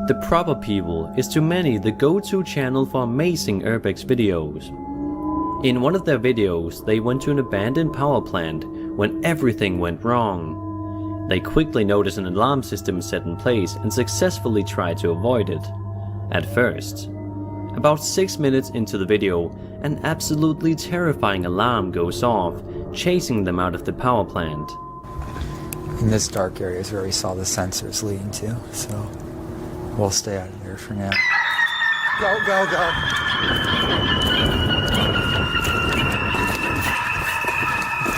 The Proper People is to many the go-to channel for amazing urbex videos. In one of their videos, they went to an abandoned power plant when everything went wrong. They quickly noticed an alarm system set in place and successfully tried to avoid it. At first. About 6 minutes into the video, an absolutely terrifying alarm goes off, chasing them out of the power plant. In this dark area is where we saw the sensors leading to, so we'll stay out of there for now. Go, go, go.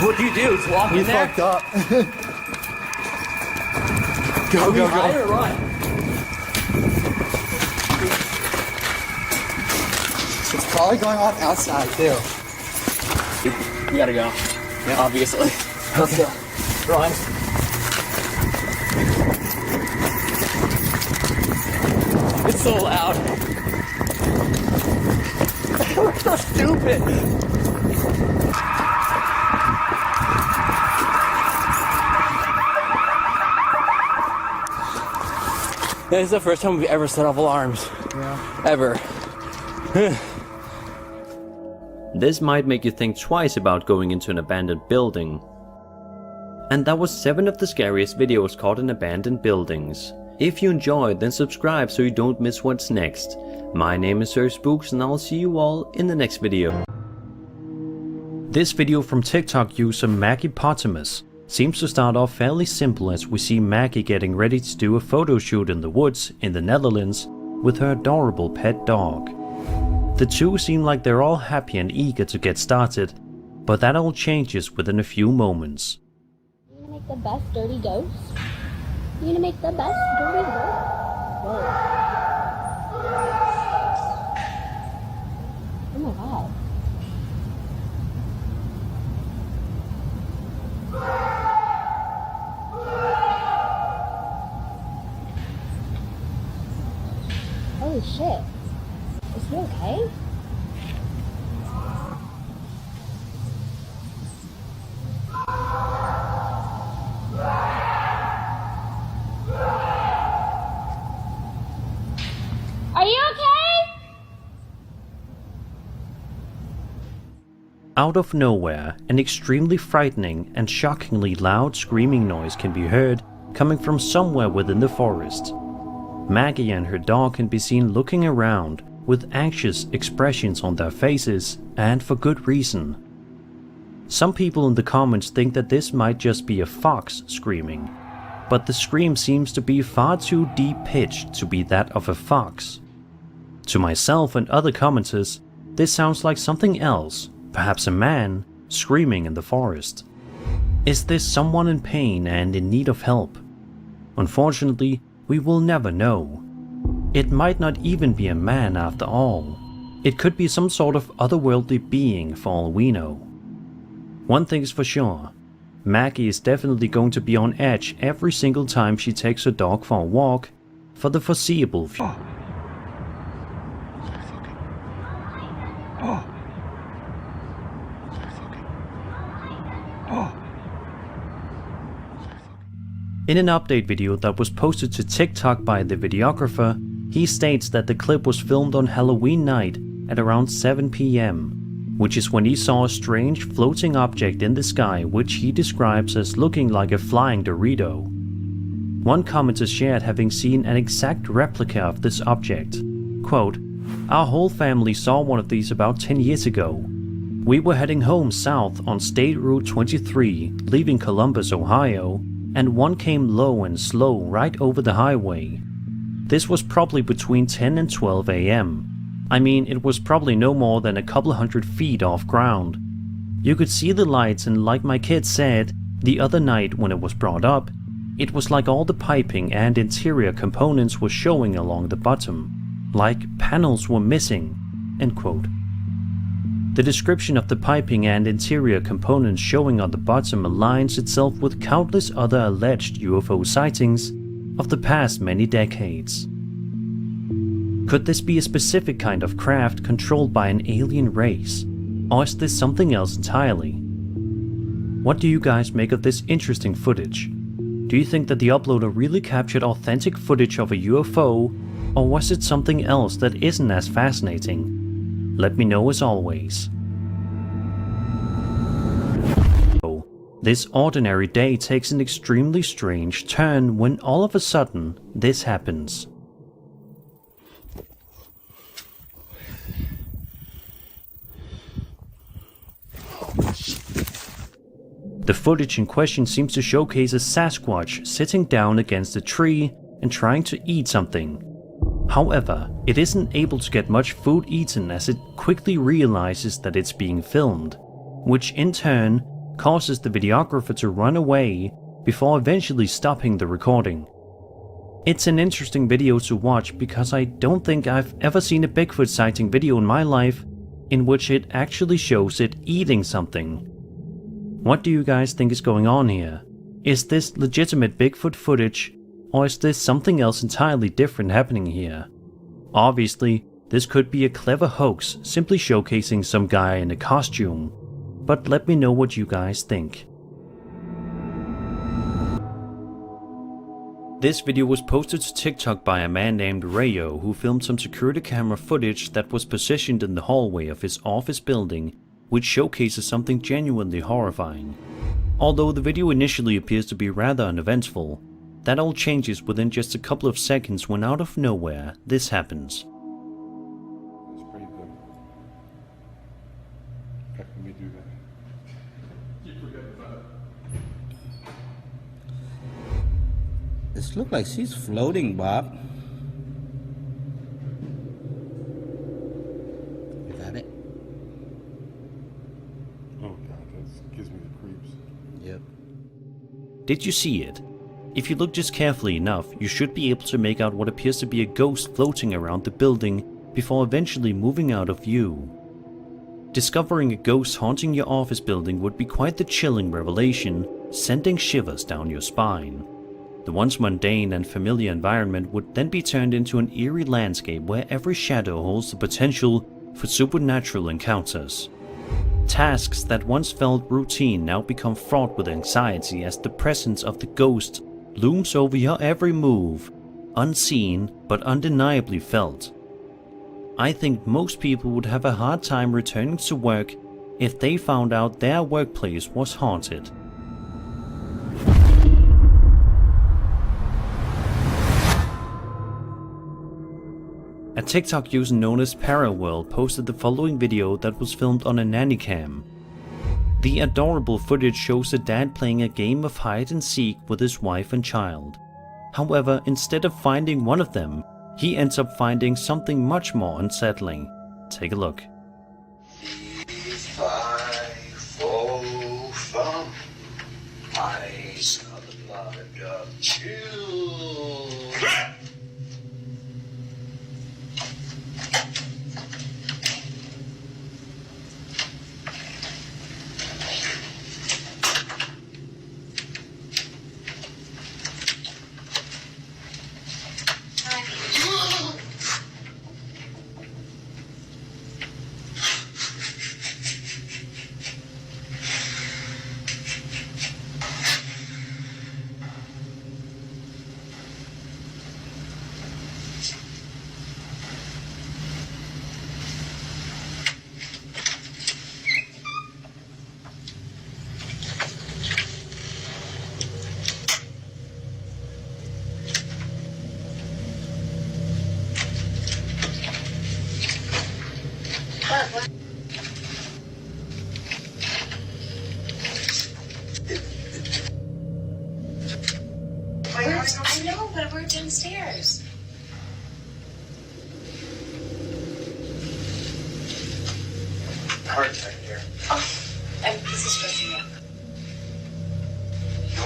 What do you do? Just walk in there? We fucked up. Go, go, Hide go. or run? It's probably going on outside too. We gotta go. Yeah, obviously. Let's go. Run. It's so loud. We're so stupid. This is the first time we've ever set off alarms. Yeah. Ever. This might make you think twice about going into an abandoned building. And that was 7 of the scariest videos caught in abandoned buildings. If you enjoyed, then subscribe so you don't miss what's next. My name is Sir Spooks and I'll see you all in the next video. This video from TikTok user Maggie Potamus seems to start off fairly simple as we see Maggie getting ready to do a photo shoot in the woods in the Netherlands with her adorable pet dog. The two seem like they're all happy and eager to get started, but that all changes within a few moments. You gonna make the best dirty ghost? You gonna make the best dirty ghost? Whoa. Oh my god. Holy shit. Is he okay? Are you okay? Out of nowhere, an extremely frightening and shockingly loud screaming noise can be heard coming from somewhere within the forest. Maggie and her dog can be seen looking around with anxious expressions on their faces, and for good reason. Some people in the comments think that this might just be a fox screaming, but the scream seems to be far too deep-pitched to be that of a fox. To myself and other commenters, this sounds like something else, perhaps a man, screaming in the forest. Is this someone in pain and in need of help? Unfortunately, we will never know. It might not even be a man after all. It could be some sort of otherworldly being for all we know. One thing's for sure, Maggie is definitely going to be on edge every single time she takes her dog for a walk for the foreseeable future. In an update video that was posted to TikTok by the videographer, he states that the clip was filmed on Halloween night at around 7 PM, which is when he saw a strange floating object in the sky which he describes as looking like a flying Dorito. One commenter shared having seen an exact replica of this object. Quote, "Our whole family saw one of these about 10 years ago. We were heading home south on State Route 23, leaving Columbus, Ohio, and one came low and slow right over the highway. This was probably between 10 and 12 AM. I mean, it was probably no more than a couple hundred feet off ground. You could see the lights, and like my kid said the other night when it was brought up, it was like all the piping and interior components were showing along the bottom, like panels were missing." End quote. The description of the piping and interior components showing on the bottom aligns itself with countless other alleged UFO sightings of the past many decades. Could this be a specific kind of craft controlled by an alien race, or is this something else entirely? What do you guys make of this interesting footage? Do you think that the uploader really captured authentic footage of a UFO, Or was it something else that isn't as fascinating? Let me know as always. This ordinary day takes an extremely strange turn when all of a sudden this happens. The footage in question seems to showcase a Sasquatch sitting down against a tree and trying to eat something. However, it isn't able to get much food eaten as it quickly realizes that it's being filmed, which in turn causes the videographer to run away before eventually stopping the recording. It's an interesting video to watch because I don't think I've ever seen a Bigfoot sighting video in my life in which it actually shows it eating something. What do you guys think is going on here? Is this legitimate Bigfoot footage, or is this something else entirely different happening here? Obviously, this could be a clever hoax simply showcasing some guy in a costume, but let me know what you guys think. This video was posted to TikTok by a man named Rayo who filmed some security camera footage that was positioned in the hallway of his office building, which showcases something genuinely horrifying. Although the video initially appears to be rather uneventful, that all changes within just a couple of seconds when out of nowhere this happens. That's pretty good. How can we do that? You forget about it. This looks like she's floating, Bob. Is that it? Oh god, that gives me the creeps. Yep. Did you see it? If you look just carefully enough, you should be able to make out what appears to be a ghost floating around the building before eventually moving out of view. Discovering a ghost haunting your office building would be quite the chilling revelation, sending shivers down your spine. The once mundane and familiar environment would then be turned into an eerie landscape where every shadow holds the potential for supernatural encounters. Tasks that once felt routine now become fraught with anxiety as the presence of the ghost looms over your every move, unseen but undeniably felt. I think most people would have a hard time returning to work if they found out their workplace was haunted. A TikTok user known as Paraworld posted the following video that was filmed on a nanny cam. The adorable footage shows a dad playing a game of hide and seek with his wife and child. However, instead of finding one of them, he ends up finding something much more unsettling. Take a look. If I fall from eyes of the blood of children. I know, but we're downstairs. Heart attack here. Oh, this is stressing me out.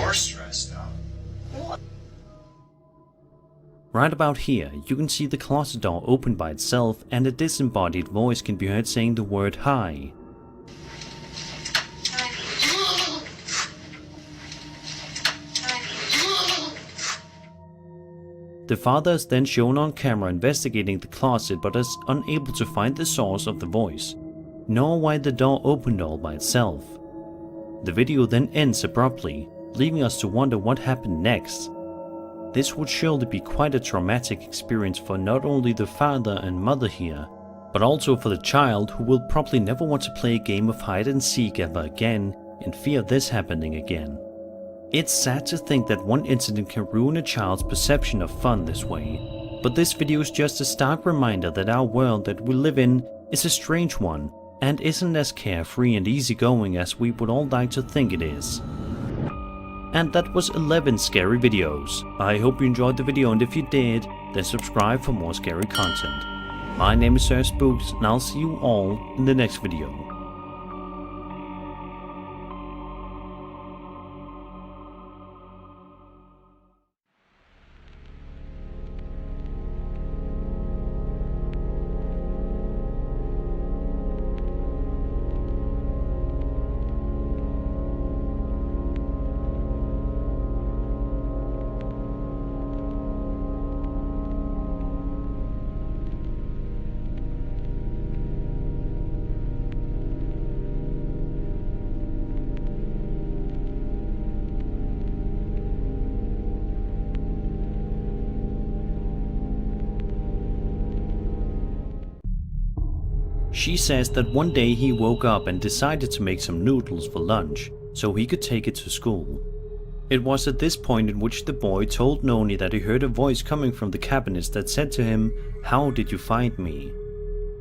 You're stressed out. Well, Right about here, you can see the closet door open by itself and a disembodied voice can be heard saying the word hi. The father is then shown on camera investigating the closet but is unable to find the source of the voice, nor why the door opened all by itself. The video then ends abruptly, leaving us to wonder what happened next. This would surely be quite a traumatic experience for not only the father and mother here, but also for the child, who will probably never want to play a game of hide and seek ever again in fear of this happening again. It's sad to think that one incident can ruin a child's perception of fun this way, but this video is just a stark reminder that our world that we live in is a strange one and isn't as carefree and easygoing as we would all like to think it is. And that was 11 scary videos. I hope you enjoyed the video, and if you did, then subscribe for more scary content. My name is Sir Spooks, and I'll see you all in the next video. She says that one day he woke up and decided to make some noodles for lunch, so he could take it to school. It was at this point in which the boy told Noni that he heard a voice coming from the cabinets that said to him, "How did you find me?"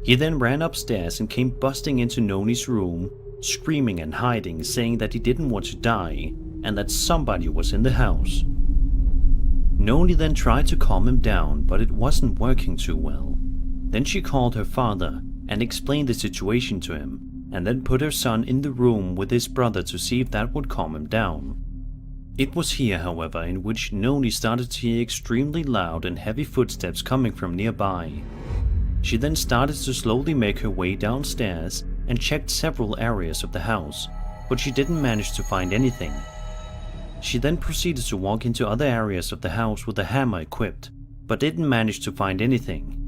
He then ran upstairs and came busting into Noni's room, screaming and hiding, saying that he didn't want to die, and that somebody was in the house. Noni then tried to calm him down, but it wasn't working too well. Then she called her father and explained the situation to him, and then put her son in the room with his brother to see if that would calm him down. It was here, however, in which Noni started to hear extremely loud and heavy footsteps coming from nearby. She then started to slowly make her way downstairs and checked several areas of the house, but she didn't manage to find anything. She then proceeded to walk into other areas of the house with a hammer equipped, but didn't manage to find anything.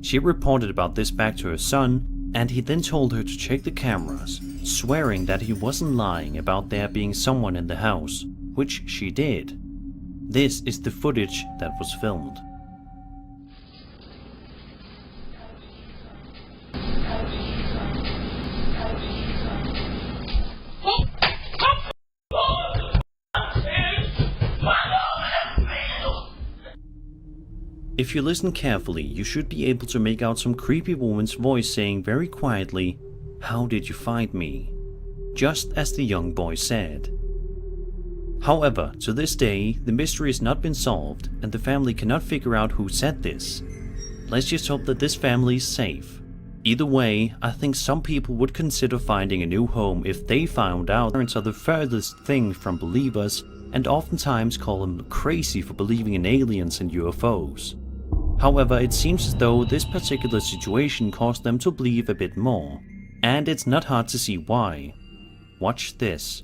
She reported about this back to her son, and he then told her to check the cameras, swearing that he wasn't lying about there being someone in the house, which she did. This is the footage that was filmed. If you listen carefully, you should be able to make out some creepy woman's voice saying very quietly, "How did you find me?" just as the young boy said. However, to this day, the mystery has not been solved and the family cannot figure out who said this. Let's just hope that this family is safe. Either way, I think some people would consider finding a new home if they found out parents are the furthest thing from believers, and oftentimes call them crazy for believing in aliens and UFOs. However, it seems as though this particular situation caused them to believe a bit more, and it's not hard to see why. Watch this.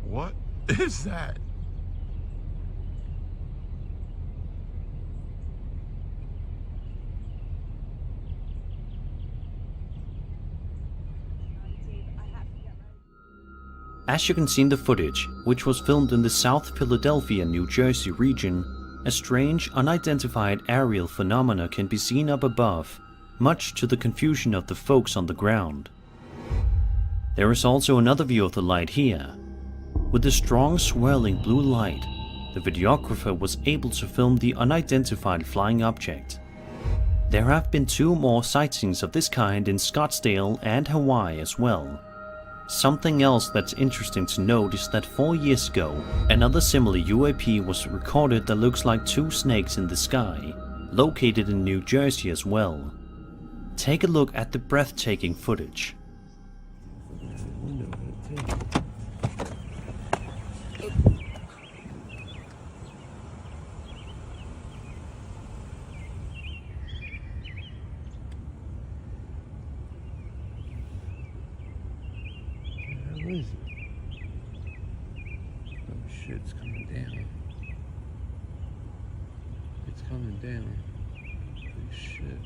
What is that? As you can see in the footage, which was filmed in the South Philadelphia, New Jersey region, a strange, unidentified aerial phenomena can be seen up above, much to the confusion of the folks on the ground. There is also another view of the light here. With the strong swirling blue light, the videographer was able to film the unidentified flying object. There have been 2 more sightings of this kind in Scottsdale and Hawaii as well. Something else that's interesting to note is that 4 years ago, another similar UAP was recorded that looks like 2 snakes in the sky, located in New Jersey as well. Take a look at the breathtaking footage. What is it? Oh shit, it's coming down. It's coming down. Holy shit.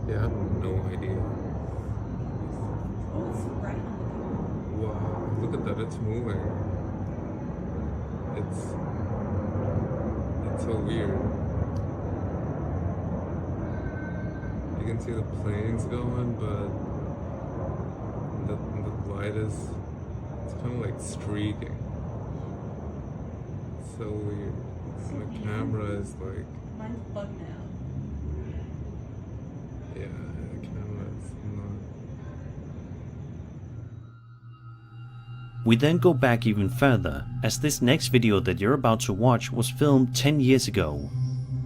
Yeah, I have no idea. Wow, look at that, it's moving. It's so weird. You can see the planes going, but the light is, it's kind of like streaking. It's so weird. And the camera is like, Mine's bugged now. yeah, the camera is not. We then go back even further, as this next video that you're about to watch was filmed 10 years ago.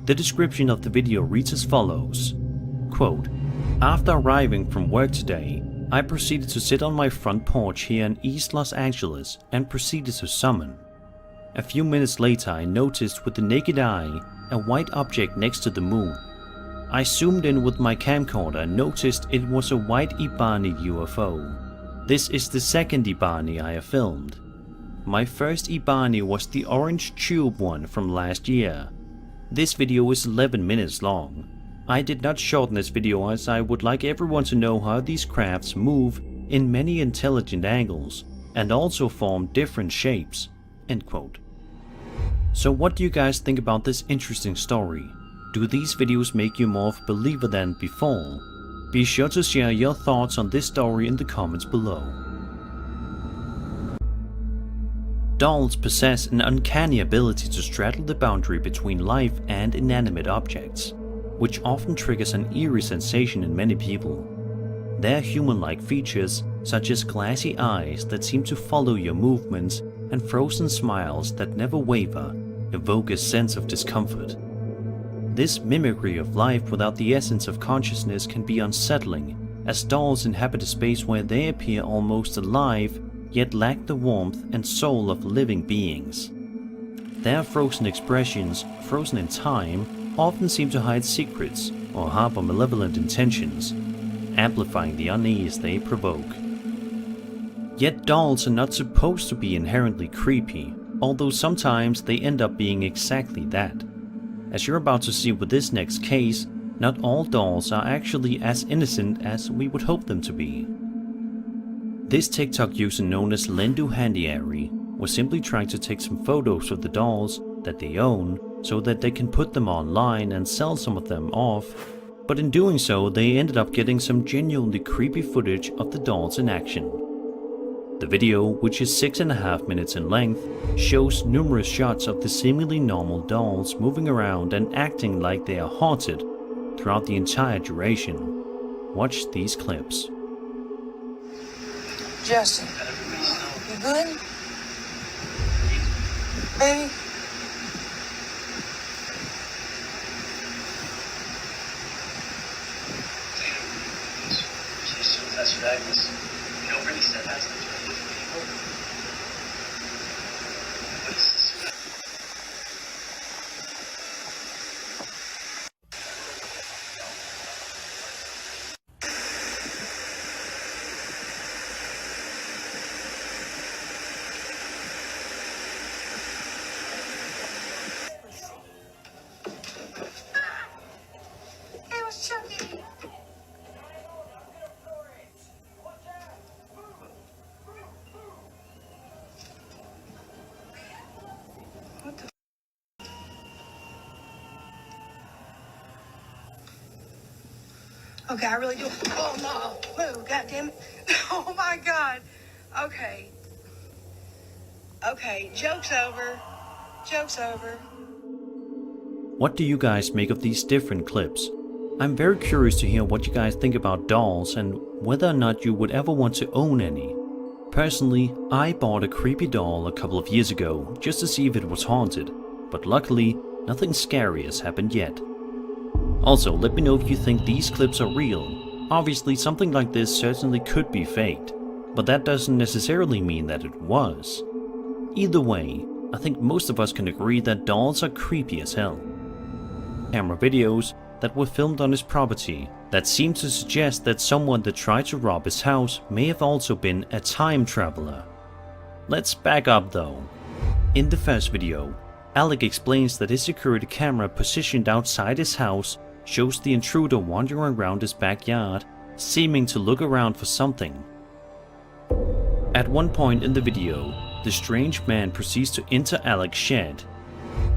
The description of the video reads as follows. Quote, "After arriving from work today, I proceeded to sit on my front porch here in East Los Angeles and proceeded to summon. A few minutes later I noticed with the naked eye a white object next to the moon. I zoomed in with my camcorder and noticed it was a white Ibani UFO. This is the second Ibani I have filmed. My first Ibani was the orange tube one from last year. This video is 11 minutes long. I did not shorten this video as I would like everyone to know how these crafts move in many intelligent angles and also form different shapes." End quote. So what do you guys think about this interesting story? Do these videos make you more of a believer than before? Be sure to share your thoughts on this story in the comments below. Dolls possess an uncanny ability to straddle the boundary between life and inanimate objects, which often triggers an eerie sensation in many people. Their human-like features, such as glassy eyes that seem to follow your movements and frozen smiles that never waver, evoke a sense of discomfort. This mimicry of life without the essence of consciousness can be unsettling, as dolls inhabit a space where they appear almost alive, yet lack the warmth and soul of living beings. Their frozen expressions, frozen in time, often seem to hide secrets or harbor malevolent intentions, amplifying the unease they provoke. Yet dolls are not supposed to be inherently creepy, although sometimes they end up being exactly that. As you're about to see with this next case, not all dolls are actually as innocent as we would hope them to be. This TikTok user known as Lendu Handiari was simply trying to take some photos of the dolls that they own so that they can put them online and sell some of them off, but in doing so they ended up getting some genuinely creepy footage of the dolls in action. The video, which is 6.5 minutes in length, shows numerous shots of the seemingly normal dolls moving around and acting like they are haunted throughout the entire duration. Watch these clips. Justin, you good? Baby? That's your Agnes. You know, really said that's the It was Chucky. What the? Okay, I really do. Oh no! Move! God damn it! Oh my God! Okay. Okay, joke's over. Joke's over. What do you guys make of these different clips? I'm very curious to hear what you guys think about dolls and whether or not you would ever want to own any. Personally, I bought a creepy doll a couple of years ago just to see if it was haunted, but luckily nothing scary has happened yet. Also, let me know if you think these clips are real. Obviously, something like this certainly could be faked, but that doesn't necessarily mean that it was. Either way, I think most of us can agree that dolls are creepy as hell. Camera videos that were filmed on his property that seem to suggest that someone that tried to rob his house may have also been a time traveler. Let's back up though. In the first video, Alec explains that his security camera positioned outside his house shows the intruder wandering around his backyard, seeming to look around for something. At one point in the video, the strange man proceeds to enter Alec's shed.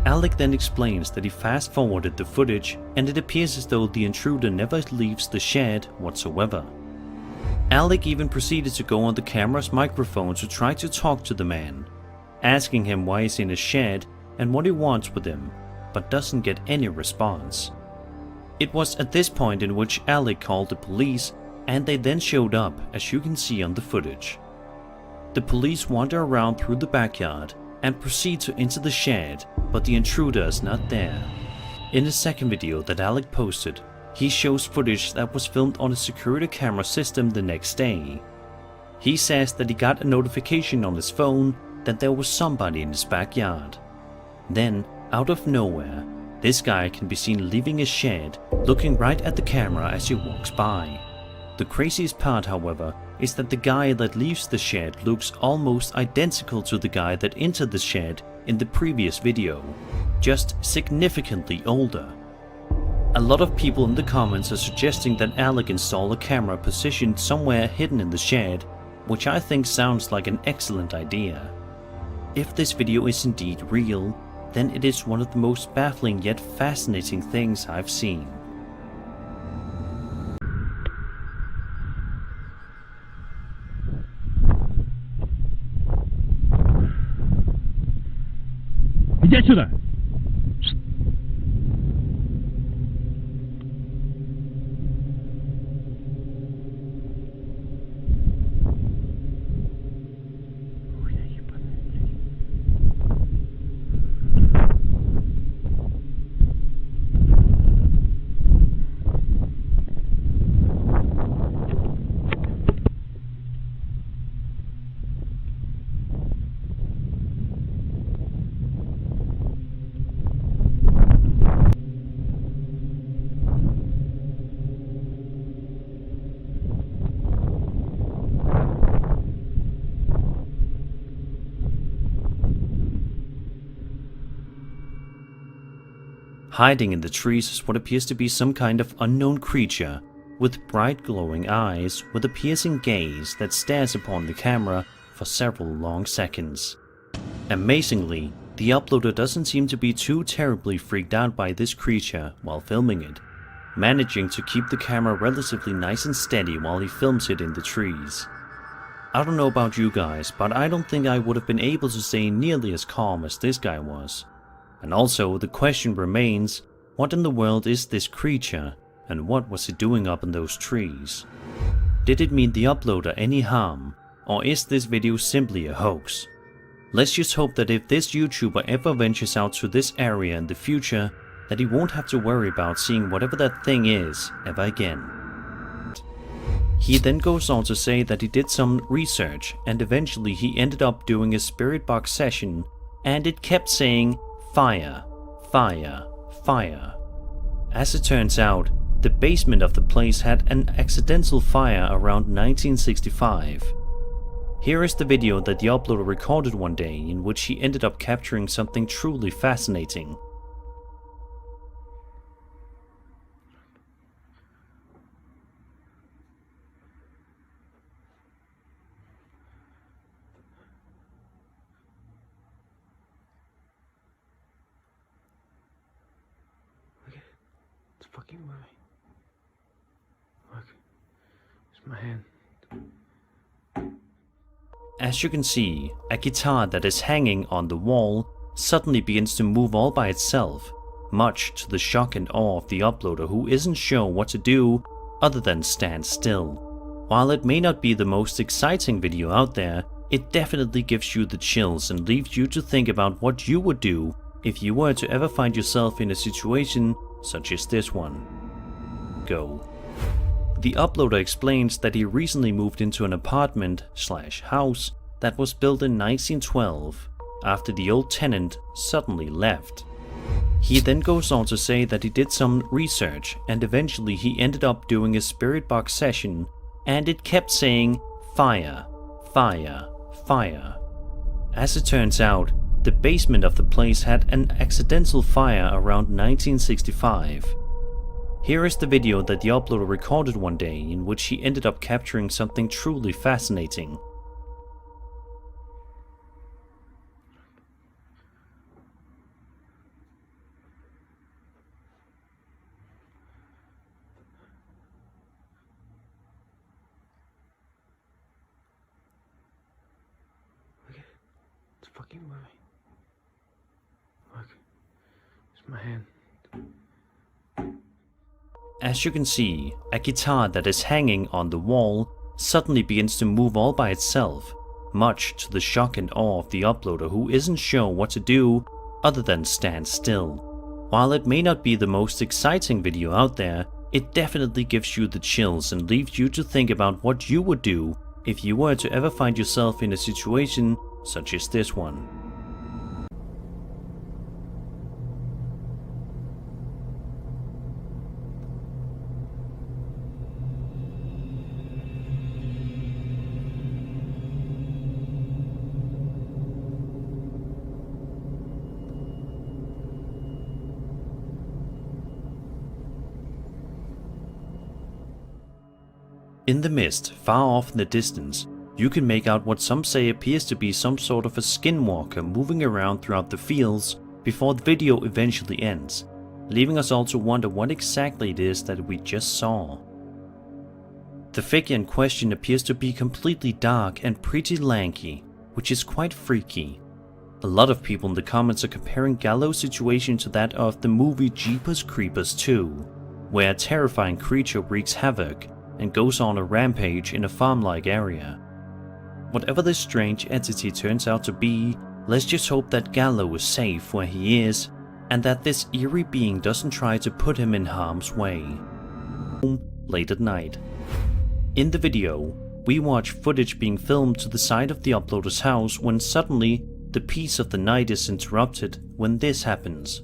Alec then explains that he fast-forwarded the footage and it appears as though the intruder never leaves the shed whatsoever. Alec even proceeded to go on the camera's microphone to try to talk to the man, asking him why he's in his shed and what he wants with him, but doesn't get any response. It was at this point in which Alec called the police and they then showed up, as you can see on the footage. The police wander around through the backyard and proceed to enter the shed, but the intruder is not there. In the second video that Alec posted, he shows footage that was filmed on a security camera system the next day. He says that he got a notification on his phone that there was somebody in his backyard. Then, out of nowhere, this guy can be seen leaving his shed, looking right at the camera as he walks by. The craziest part, however, is that the guy that leaves the shed looks almost identical to the guy that entered the shed in the previous video, just significantly older. A lot of people in the comments are suggesting that Alec install a camera positioned somewhere hidden in the shed, which I think sounds like an excellent idea. If this video is indeed real, then it is one of the most baffling yet fascinating things I've seen. Иди сюда! Hiding in the trees is what appears to be some kind of unknown creature with bright glowing eyes with a piercing gaze that stares upon the camera for several long seconds. Amazingly, the uploader doesn't seem to be too terribly freaked out by this creature while filming it, managing to keep the camera relatively nice and steady while he films it in the trees. I don't know about you guys, but I don't think I would have been able to stay nearly as calm as this guy was. And also, the question remains, what in the world is this creature, and what was it doing up in those trees? Did it mean the uploader any harm, or is this video simply a hoax? Let's just hope that if this YouTuber ever ventures out to this area in the future, that he won't have to worry about seeing whatever that thing is ever again. He then goes on to say that he did some research, and eventually he ended up doing a spirit box session, and it kept saying, fire, fire, fire. As it turns out, the basement of the place had an accidental fire around 1965. Here is the video that the uploader recorded one day in which he ended up capturing something truly fascinating. Fucking moving. Look, it's my hand. As you can see, a guitar that is hanging on the wall suddenly begins to move all by itself, much to the shock and awe of the uploader, who isn't sure what to do other than stand still. While it may not be the most exciting video out there, it definitely gives you the chills and leaves you to think about what you would do if you were to ever find yourself in a situation such as this one. Go. The uploader explains that he recently moved into an apartment/house that was built in 1912 after the old tenant suddenly left. He then goes on to say that he did some research and eventually he ended up doing a spirit box session and it kept saying fire, fire, fire. As it turns out, the basement of the place had an accidental fire around 1965. Here is the video that the uploader recorded one day in which he ended up capturing something truly fascinating. It's fucking moving. Look, it's my hand. As you can see, a guitar that is hanging on the wall suddenly begins to move all by itself, much to the shock and awe of the uploader who isn't sure what to do other than stand still. While it may not be the most exciting video out there, it definitely gives you the chills and leaves you to think about what you would do if you were to ever find yourself in a situation such as this one. In the mist, far off in the distance, you can make out what some say appears to be some sort of a skinwalker moving around throughout the fields before the video eventually ends, leaving us all to wonder what exactly it is that we just saw. The figure in question appears to be completely dark and pretty lanky, which is quite freaky. A lot of people in the comments are comparing Gallo's situation to that of the movie Jeepers Creepers 2, where a terrifying creature wreaks havoc and goes on a rampage in a farm-like area. Whatever this strange entity turns out to be, let's just hope that Gallo is safe where he is, and that this eerie being doesn't try to put him in harm's way. Late at night. In the video, we watch footage being filmed to the side of the uploader's house when suddenly the peace of the night is interrupted when this happens.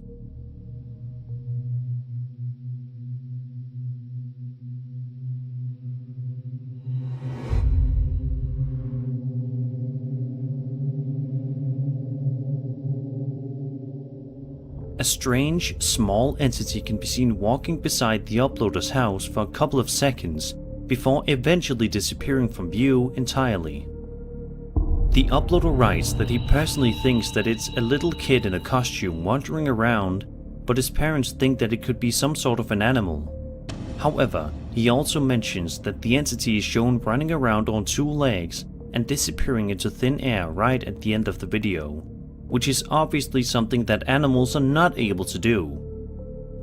A strange, small entity can be seen walking beside the uploader's house for a couple of seconds before eventually disappearing from view entirely. The uploader writes that he personally thinks that it's a little kid in a costume wandering around, but his parents think that it could be some sort of an animal. However, he also mentions that the entity is shown running around on two legs and disappearing into thin air right at the end of the video, which is obviously something that animals are not able to do.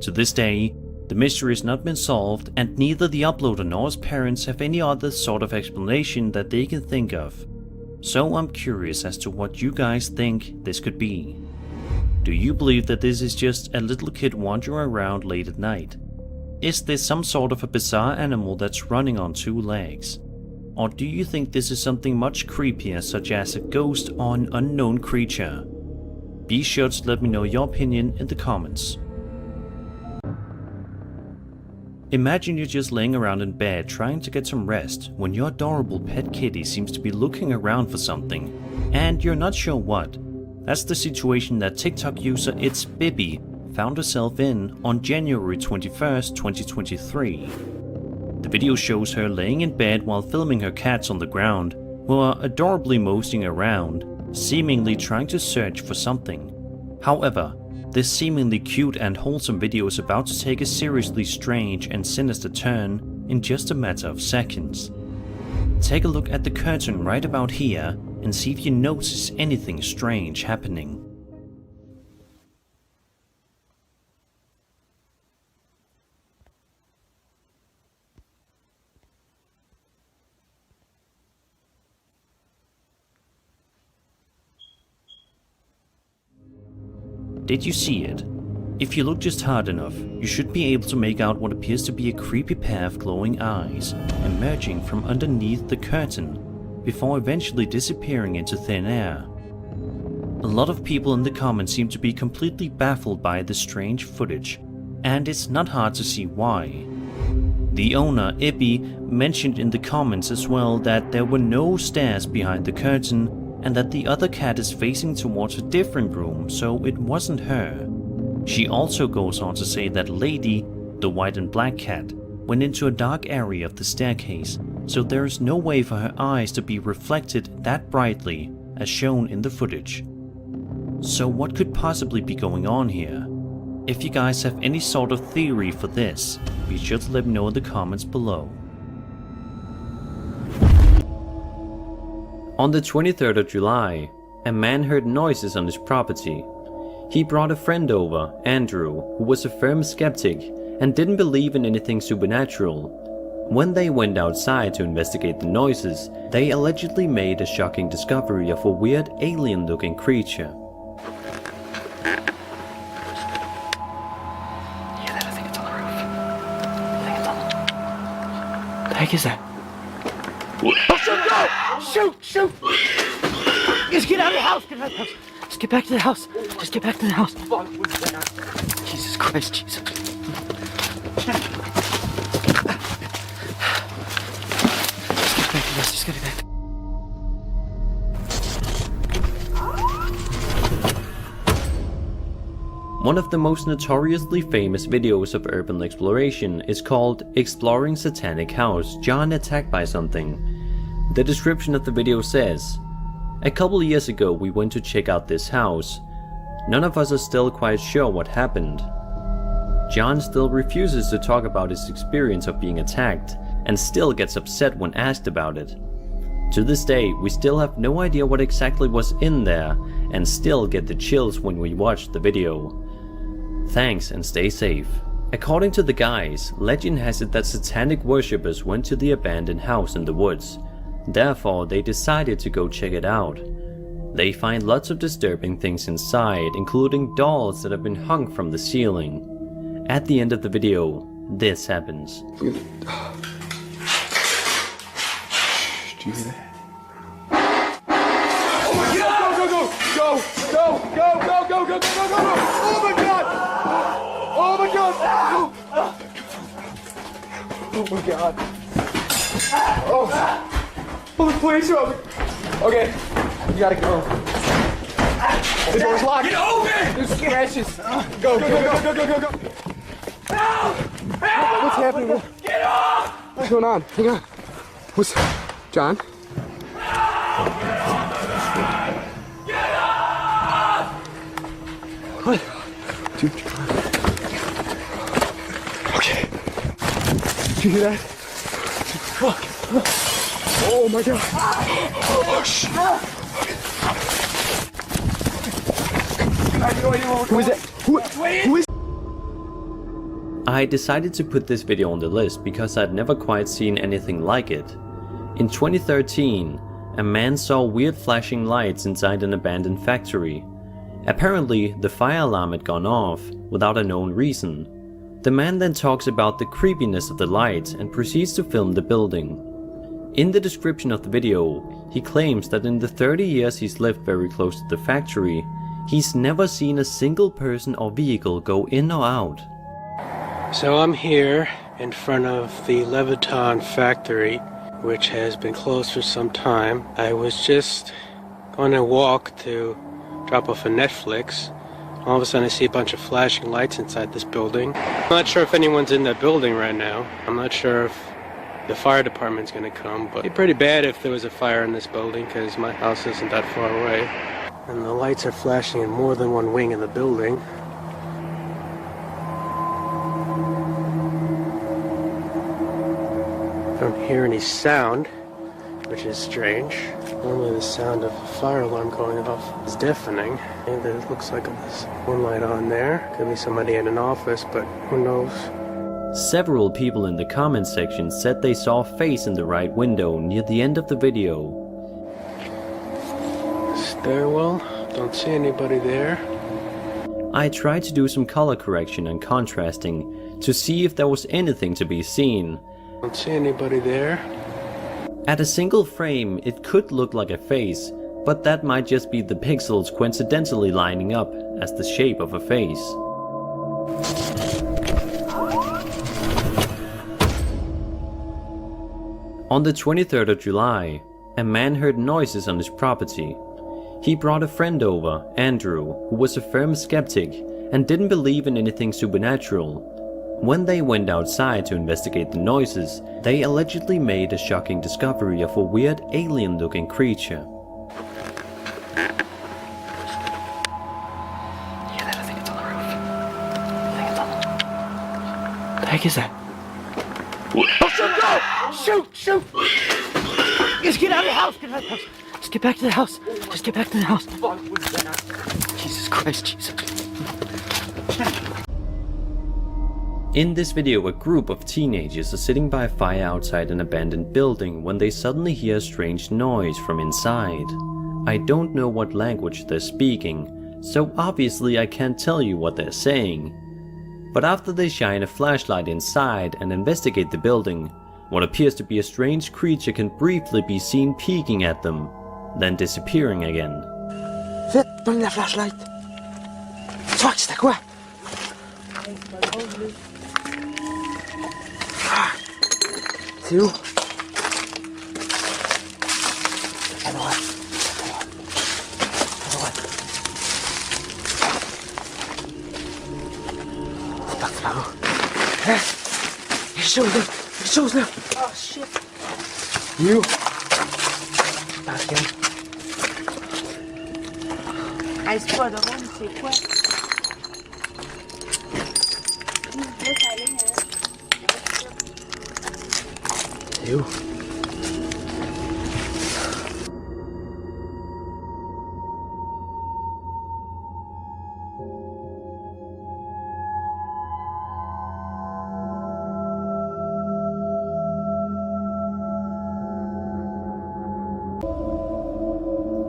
To this day, the mystery has not been solved and neither the uploader nor his parents have any other sort of explanation that they can think of. So I'm curious as to what you guys think this could be. Do you believe that this is just a little kid wandering around late at night? Is this some sort of a bizarre animal that's running on two legs? Or do you think this is something much creepier, such as a ghost or an unknown creature? Be sure to let me know your opinion in the comments. Imagine you're just laying around in bed trying to get some rest when your adorable pet kitty seems to be looking around for something, and you're not sure what. That's the situation that TikTok user It's Bibi found herself in on January 21st, 2023. The video shows her laying in bed while filming her cats on the ground, who are adorably moseying around, seemingly trying to search for something. However, this seemingly cute and wholesome video is about to take a seriously strange and sinister turn in just a matter of seconds. Take a look at the curtain right about here and see if you notice anything strange happening. Did you see it? If you look just hard enough, you should be able to make out what appears to be a creepy pair of glowing eyes emerging from underneath the curtain before eventually disappearing into thin air. A lot of people in the comments seem to be completely baffled by the strange footage, and it's not hard to see why. The owner, Ibby, mentioned in the comments as well that there were no stairs behind the curtain and that the other cat is facing towards a different room, so it wasn't her. She also goes on to say that Lady, the white and black cat, went into a dark area of the staircase, so there is no way for her eyes to be reflected that brightly as shown in the footage. So what could possibly be going on here? If you guys have any sort of theory for this, be sure to let me know in the comments below. On the 23rd of July, a man heard noises on his property. He brought a friend over, Andrew, who was a firm skeptic and didn't believe in anything supernatural. When they went outside to investigate the noises, they allegedly made a shocking discovery of a weird alien-looking creature. What the heck is that? Oh, shoot! Just get out of the house! Get out of the house! Just get back to the house! Just get back to the house! Jesus Christ, Jesus. Just get back. One of the most notoriously famous videos of urban exploration is called Exploring Satanic House, John Attacked by Something. The description of the video says, "A couple years ago we went to check out this house. None of us are still quite sure what happened. John still refuses to talk about his experience of being attacked and still gets upset when asked about it. To this day, we still have no idea what exactly was in there and still get the chills when we watch the video. Thanks and stay safe." According to the guys, legend has it that satanic worshippers went to the abandoned house in the woods. Therefore, they decided to go check it out. They find lots of disturbing things inside, including dolls that have been hung from the ceiling. At the end of the video, this happens. Do you hear that? Oh my God! Go! Oh my God! Oh my God! Oh my God! Oh, the police are open. Okay, you gotta go. The door's locked. Get open! There's scratches. Go! Help! What's happening? Get off! What's going on? Hang on. What's... John? Get off! What? Dude, okay. Did you hear that? Fuck. Oh my God. Oh shit. Who is it? Who is... I decided to put this video on the list because I'd never quite seen anything like it. In 2013, a man saw weird flashing lights inside an abandoned factory. Apparently, the fire alarm had gone off without a known reason. The man then talks about the creepiness of the lights and proceeds to film the building. In the description of the video, he claims that in the 30 years he's lived very close to the factory, he's never seen a single person or vehicle go in or out. So I'm here in front of the Leviton factory, which has been closed for some time. I was just on a walk to drop off a Netflix. All of a sudden I see a bunch of flashing lights inside this building. I'm not sure if anyone's in that building right now. I'm not sure if the fire department's gonna come, but it'd be pretty bad if there was a fire in this building because my house isn't that far away. And the lights are flashing in more than one wing in the building. I don't hear any sound, which is strange. Normally the sound of a fire alarm going off is deafening. And it looks like there's one light on there. Could be somebody in an office, but who knows? Several people in the comments section said they saw a face in the right window near the end of the video. Stairwell, don't see anybody there. I tried to do some color correction and contrasting to see if there was anything to be seen. Don't see anybody there. At a single frame, it could look like a face, but that might just be the pixels coincidentally lining up as the shape of a face. On the 23rd of July, a man heard noises on his property. He brought a friend over, Andrew, who was a firm skeptic and didn't believe in anything supernatural. When they went outside to investigate the noises, they allegedly made a shocking discovery of a weird alien-looking creature. Yeah, that I think it's on the roof. I think it's on the... The heck is that? Oh, shoot, go! Shoot! Just get out of the house! Get out of the house! Just get back to the house! Just get back to the house! Jesus Christ, Jesus. In this video, a group of teenagers are sitting by a fire outside an abandoned building when they suddenly hear a strange noise from inside. I don't know what language they're speaking, so obviously I can't tell you what they're saying. But after they shine a flashlight inside and investigate the building, what appears to be a strange creature can briefly be seen peeking at them, then disappearing again. Vite, donne la flashlight! Fuck, c'était quoi? C'est où? À droite. À droite. C'est parti par où? Hein? Quelque chose là! Quelque chose là! Oh shit! You! Attention. Hey, c'est pas drôle, c'est quoi? C'est où?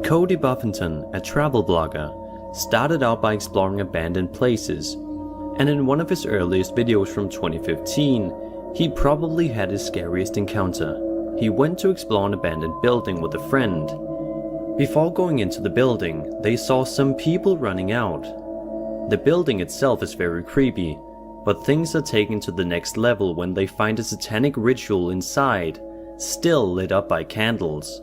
Cody Buffington, a travel blogger, started out by exploring abandoned places, and in one of his earliest videos from 2015, he probably had his scariest encounter. He went to explore an abandoned building with a friend. Before going into the building, they saw some people running out. The building itself is very creepy, but things are taken to the next level when they find a satanic ritual inside, still lit up by candles.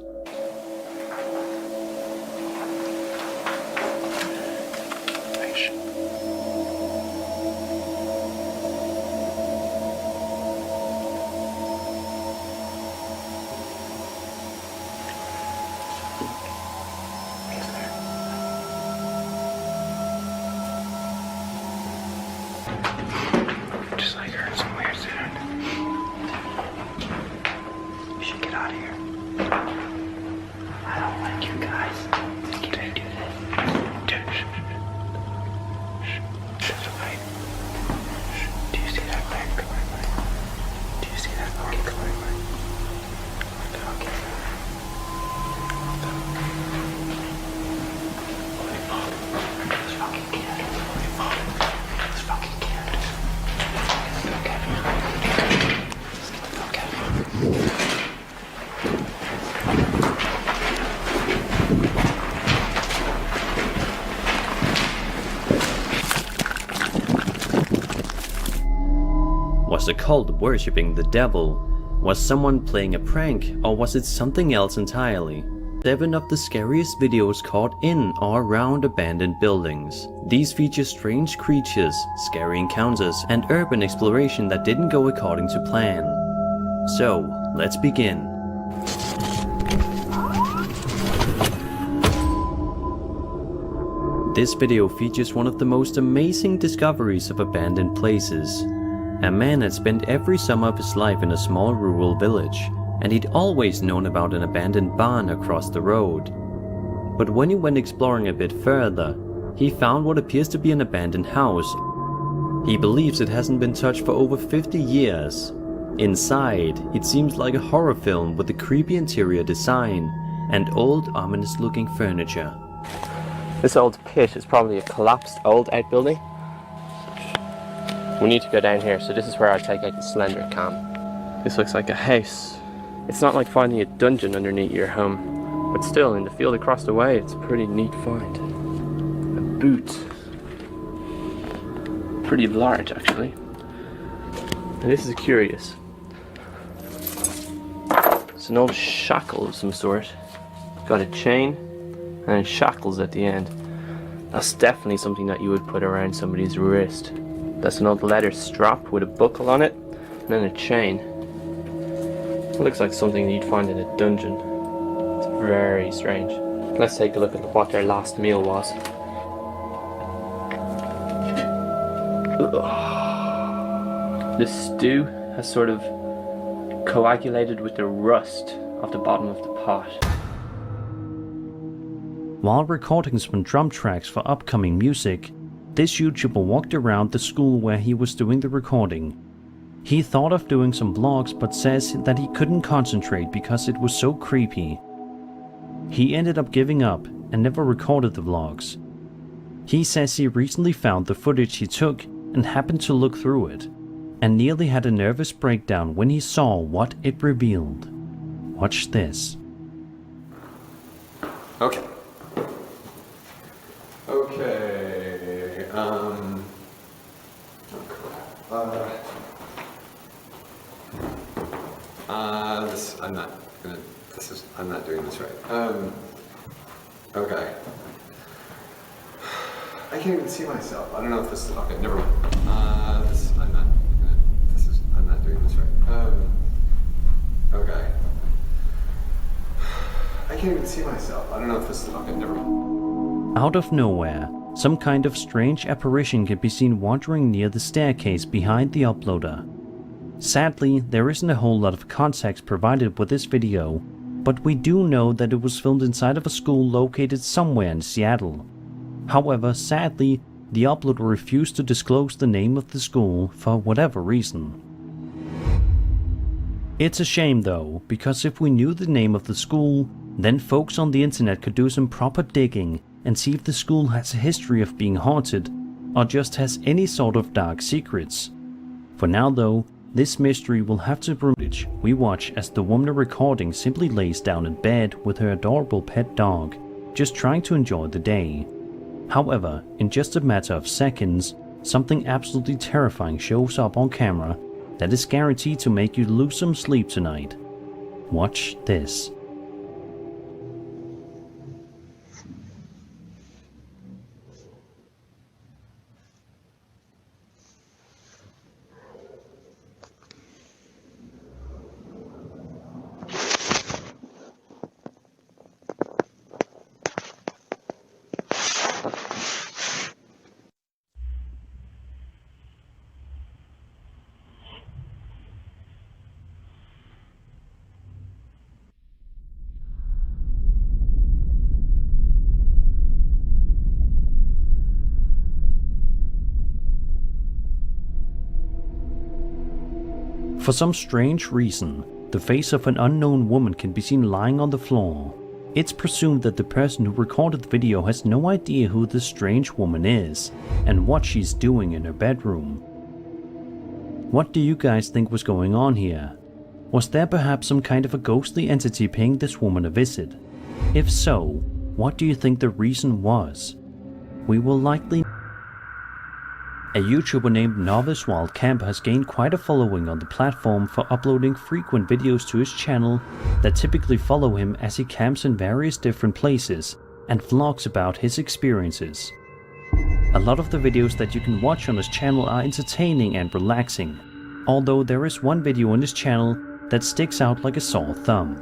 Just like heard some weird sound. We should get out of here. I don't like you guys. Can I do this? Shut the light. Do you see that light? Do you see that fucking light? Okay. Holy fuck. This fucking kid. Holy fuck. This fucking kid. Let's get the fuck out of here. Was the cult worshipping the devil? Was someone playing a prank, or was it something else entirely? 7 of the scariest videos caught in or around abandoned buildings. These feature strange creatures, scary encounters, and urban exploration that didn't go according to plan. So, let's begin. This video features one of the most amazing discoveries of abandoned places. A man had spent every summer of his life in a small rural village, and he'd always known about an abandoned barn across the road. But when he went exploring a bit further, he found what appears to be an abandoned house. He believes it hasn't been touched for over 50 years. Inside, it seems like a horror film with a creepy interior design and old ominous looking furniture. This old pit is probably a collapsed old outbuilding. We need to go down here, so this is where I take out the slender cam. This looks like a house. It's not like finding a dungeon underneath your home, but still, in the field across the way, it's a pretty neat find. A boot. Pretty large, actually. And this is curious. It's an old shackle of some sort. Got a chain and shackles at the end. That's definitely something that you would put around somebody's wrist. That's an old leather strap with a buckle on it, and then a chain. It looks like something you'd find in a dungeon. It's very strange. Let's take a look at what their last meal was. The stew has sort of coagulated with the rust of the bottom of the pot. While recording some drum tracks for upcoming music, this YouTuber walked around the school where he was doing the recording. He thought of doing some vlogs but says that he couldn't concentrate because it was so creepy. He ended up giving up and never recorded the vlogs. He says he recently found the footage he took and happened to look through it, and nearly had a nervous breakdown when he saw what it revealed. Watch this. Okay. I'm not doing this right. Okay. I can't even see myself. I don't know if this is, okay, never mind. I'm not doing this right. Okay. I can't even see myself. I don't know if this is, okay, never mind. Out of nowhere, some kind of strange apparition can be seen wandering near the staircase behind the uploader. Sadly, there isn't a whole lot of context provided with this video, but we do know that it was filmed inside of a school located somewhere in Seattle. However, sadly, the uploader refused to disclose the name of the school for whatever reason. It's a shame though, because if we knew the name of the school, then folks on the internet could do some proper digging and see if the school has a history of being haunted, or just has any sort of dark secrets. For now though, this mystery will have to footage we watch as the woman recording simply lays down in bed with her adorable pet dog, just trying to enjoy the day. However, in just a matter of seconds, something absolutely terrifying shows up on camera that is guaranteed to make you lose some sleep tonight. Watch this. For some strange reason, the face of an unknown woman can be seen lying on the floor. It's presumed that the person who recorded the video has no idea who this strange woman is and what she's doing in her bedroom. What do you guys think was going on here? Was there perhaps some kind of a ghostly entity paying this woman a visit? If so, what do you think the reason was? We will likely... A YouTuber named Novice Wild Camp has gained quite a following on the platform for uploading frequent videos to his channel that typically follow him as he camps in various different places and vlogs about his experiences. A lot of the videos that you can watch on his channel are entertaining and relaxing, although there is one video on his channel that sticks out like a sore thumb.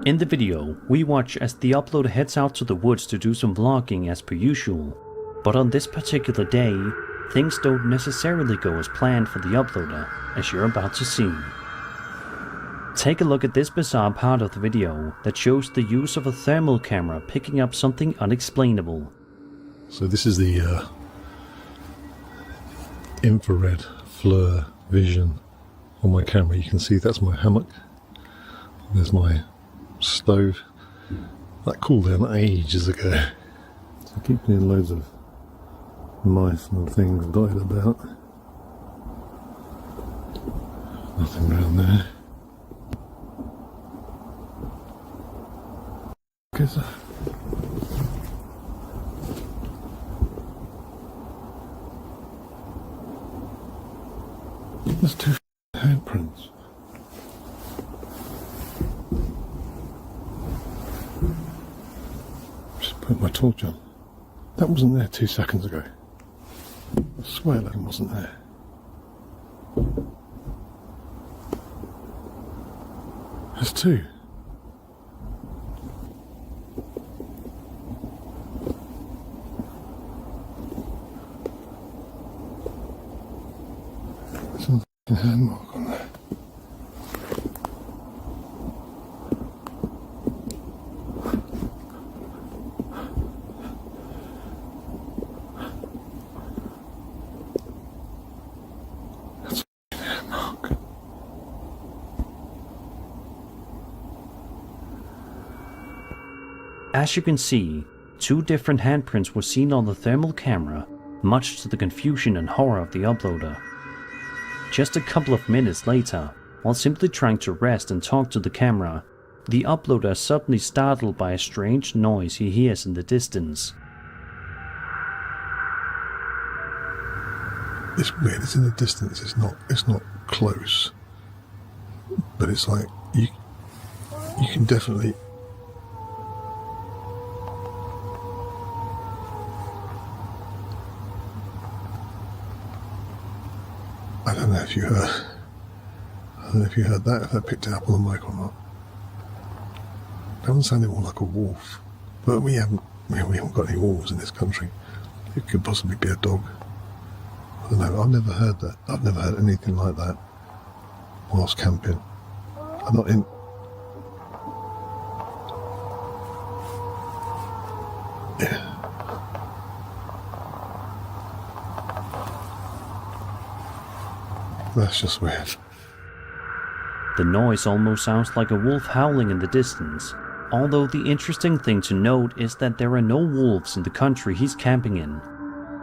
In the video, we watch as the uploader heads out to the woods to do some vlogging as per usual. But on this particular day, things don't necessarily go as planned for the uploader, as you're about to see. Take a look at this bizarre part of the video that shows the use of a thermal camera picking up something unexplainable. So this is the infrared FLIR vision on my camera. You can see that's my hammock, there's my stove, That cooled down ages ago. So I keep getting loads of mice and things dotted about. Nothing around there. Guess there's 2 handprints. Just put my torch on. That wasn't there 2 seconds ago. I swear that wasn't there. There's 2. Some hand mark on there. That's a hand mark. As you can see, 2 different handprints were seen on the thermal camera, much to the confusion and horror of the uploader. Just a couple of minutes later, while simply trying to rest and talk to the camera, the uploader is suddenly startled by a strange noise he hears in the distance. It's weird, it's in the distance, it's not close. But it's like you can definitely I don't know if you heard that, if that picked it up on the mic or not. That one sounded more like a wolf. But we haven't got any wolves in this country. It could possibly be a dog. I don't know, I've never heard that. I've never heard anything like that whilst camping. I'm not in... Yeah. That's just weird. The noise almost sounds like a wolf howling in the distance, although the interesting thing to note is that there are no wolves in the country he's camping in.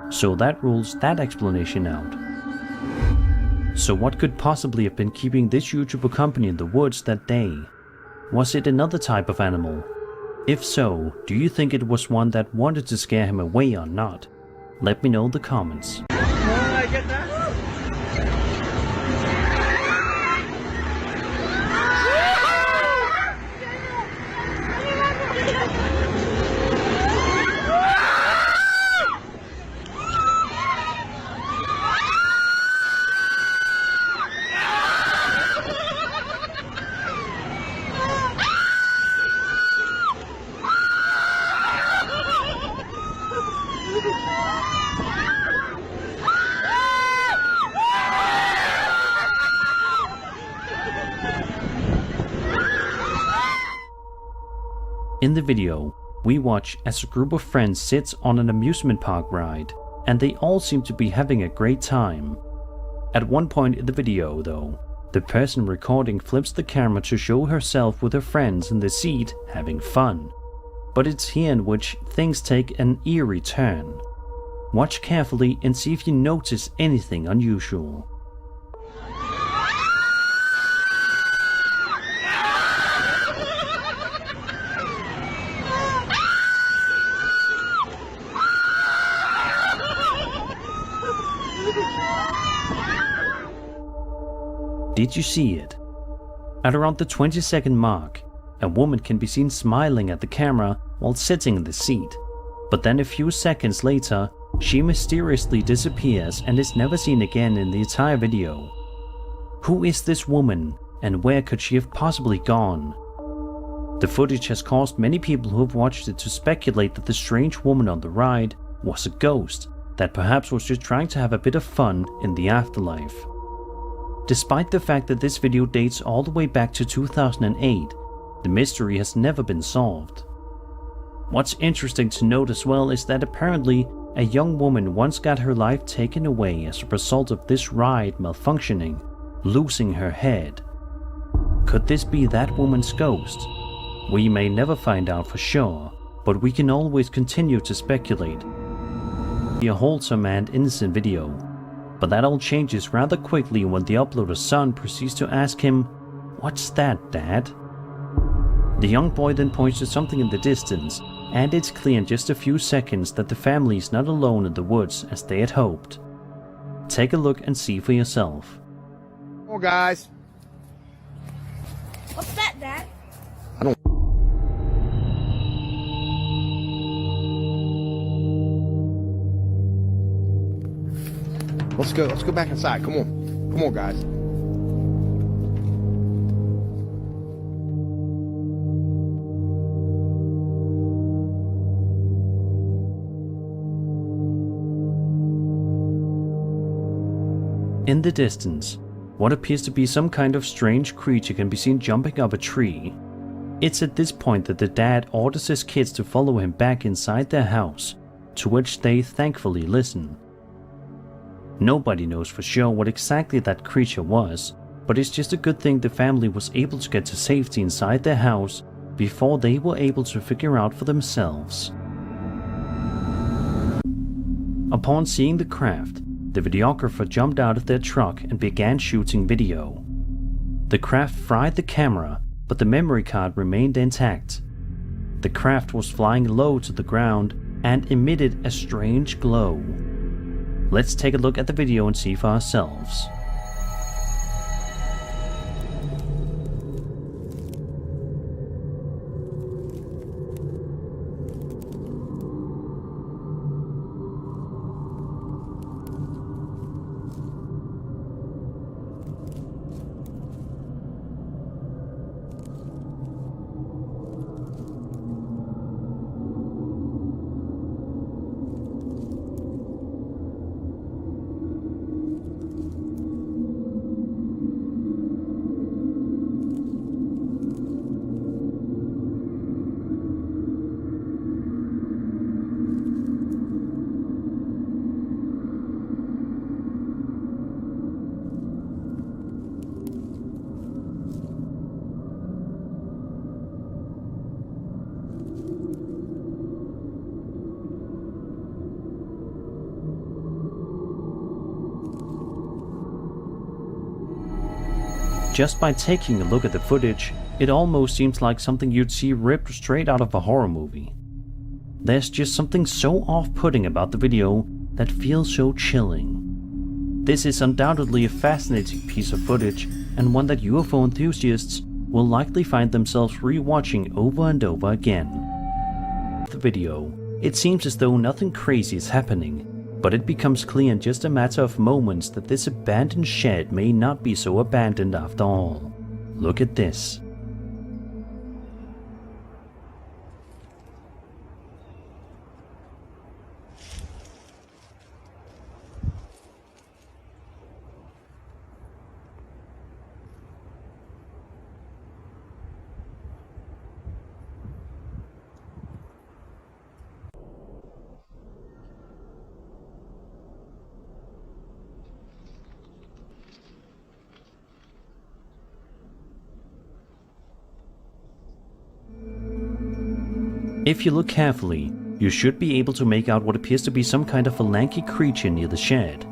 So that rules that explanation out. So what could possibly have been keeping this YouTuber company in the woods that day? Was it another type of animal? If so, do you think it was one that wanted to scare him away or not? Let me know in the comments. In the video, we watch as a group of friends sits on an amusement park ride, and they all seem to be having a great time. At one point in the video though, the person recording flips the camera to show herself with her friends in the seat having fun. But it's here in which things take an eerie turn. Watch carefully and see if you notice anything unusual. Did you see it? At around the 20-second mark, a woman can be seen smiling at the camera while sitting in the seat, but then a few seconds later, she mysteriously disappears and is never seen again in the entire video. Who is this woman, and where could she have possibly gone? The footage has caused many people who have watched it to speculate that the strange woman on the ride was a ghost that perhaps was just trying to have a bit of fun in the afterlife. Despite the fact that this video dates all the way back to 2008, the mystery has never been solved. What's interesting to note as well is that apparently a young woman once got her life taken away as a result of this ride malfunctioning, losing her head. Could this be that woman's ghost? We may never find out for sure, but we can always continue to speculate. A wholesome and innocent video, but that all changes rather quickly when the uploader's son proceeds to ask him, "What's that, Dad?" The young boy then points to something in the distance, and it's clear in just a few seconds that the family is not alone in the woods as they had hoped. Take a look and see for yourself. Come on, guys. What's that, Dad? Let's go. Let's go back inside. Come on. Come on, guys. In the distance, what appears to be some kind of strange creature can be seen jumping up a tree. It's at this point that the dad orders his kids to follow him back inside their house, to which they thankfully listen. Nobody knows for sure what exactly that creature was, but it's just a good thing the family was able to get to safety inside their house before they were able to figure out for themselves. Upon seeing the craft, the videographer jumped out of their truck and began shooting video. The craft fried the camera, but the memory card remained intact. The craft was flying low to the ground and emitted a strange glow. Let's take a look at the video and see for ourselves. Just by taking a look at the footage, it almost seems like something you'd see ripped straight out of a horror movie. There's just something so off-putting about the video that feels so chilling. This is undoubtedly a fascinating piece of footage, and one that UFO enthusiasts will likely find themselves re-watching over and over again. The video, it seems as though nothing crazy is happening, but it becomes clear in just a matter of moments that this abandoned shed may not be so abandoned after all. Look at this. If you look carefully, you should be able to make out what appears to be some kind of a lanky creature near the shed.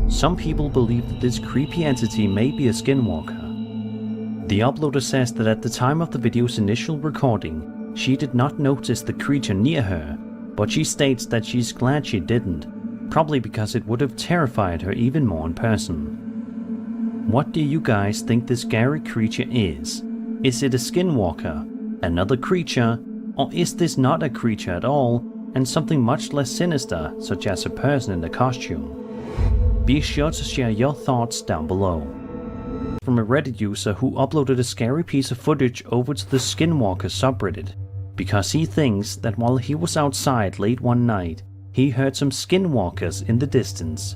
Some people believe that this creepy entity may be a skinwalker. The uploader says that at the time of the video's initial recording, she did not notice the creature near her, but she states that she's glad she didn't, probably because it would have terrified her even more in person. What do you guys think this scary creature is? Is it a skinwalker, another creature, or is this not a creature at all, and something much less sinister, such as a person in a costume? Be sure to share your thoughts down below. From a Reddit user who uploaded a scary piece of footage over to the Skinwalker subreddit, because he thinks that while he was outside late one night, he heard some skinwalkers in the distance.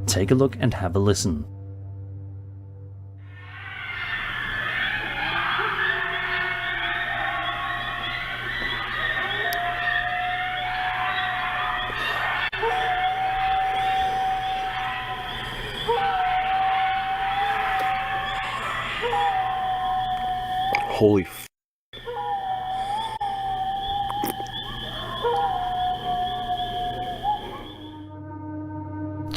Take a look and have a listen. Holy f***.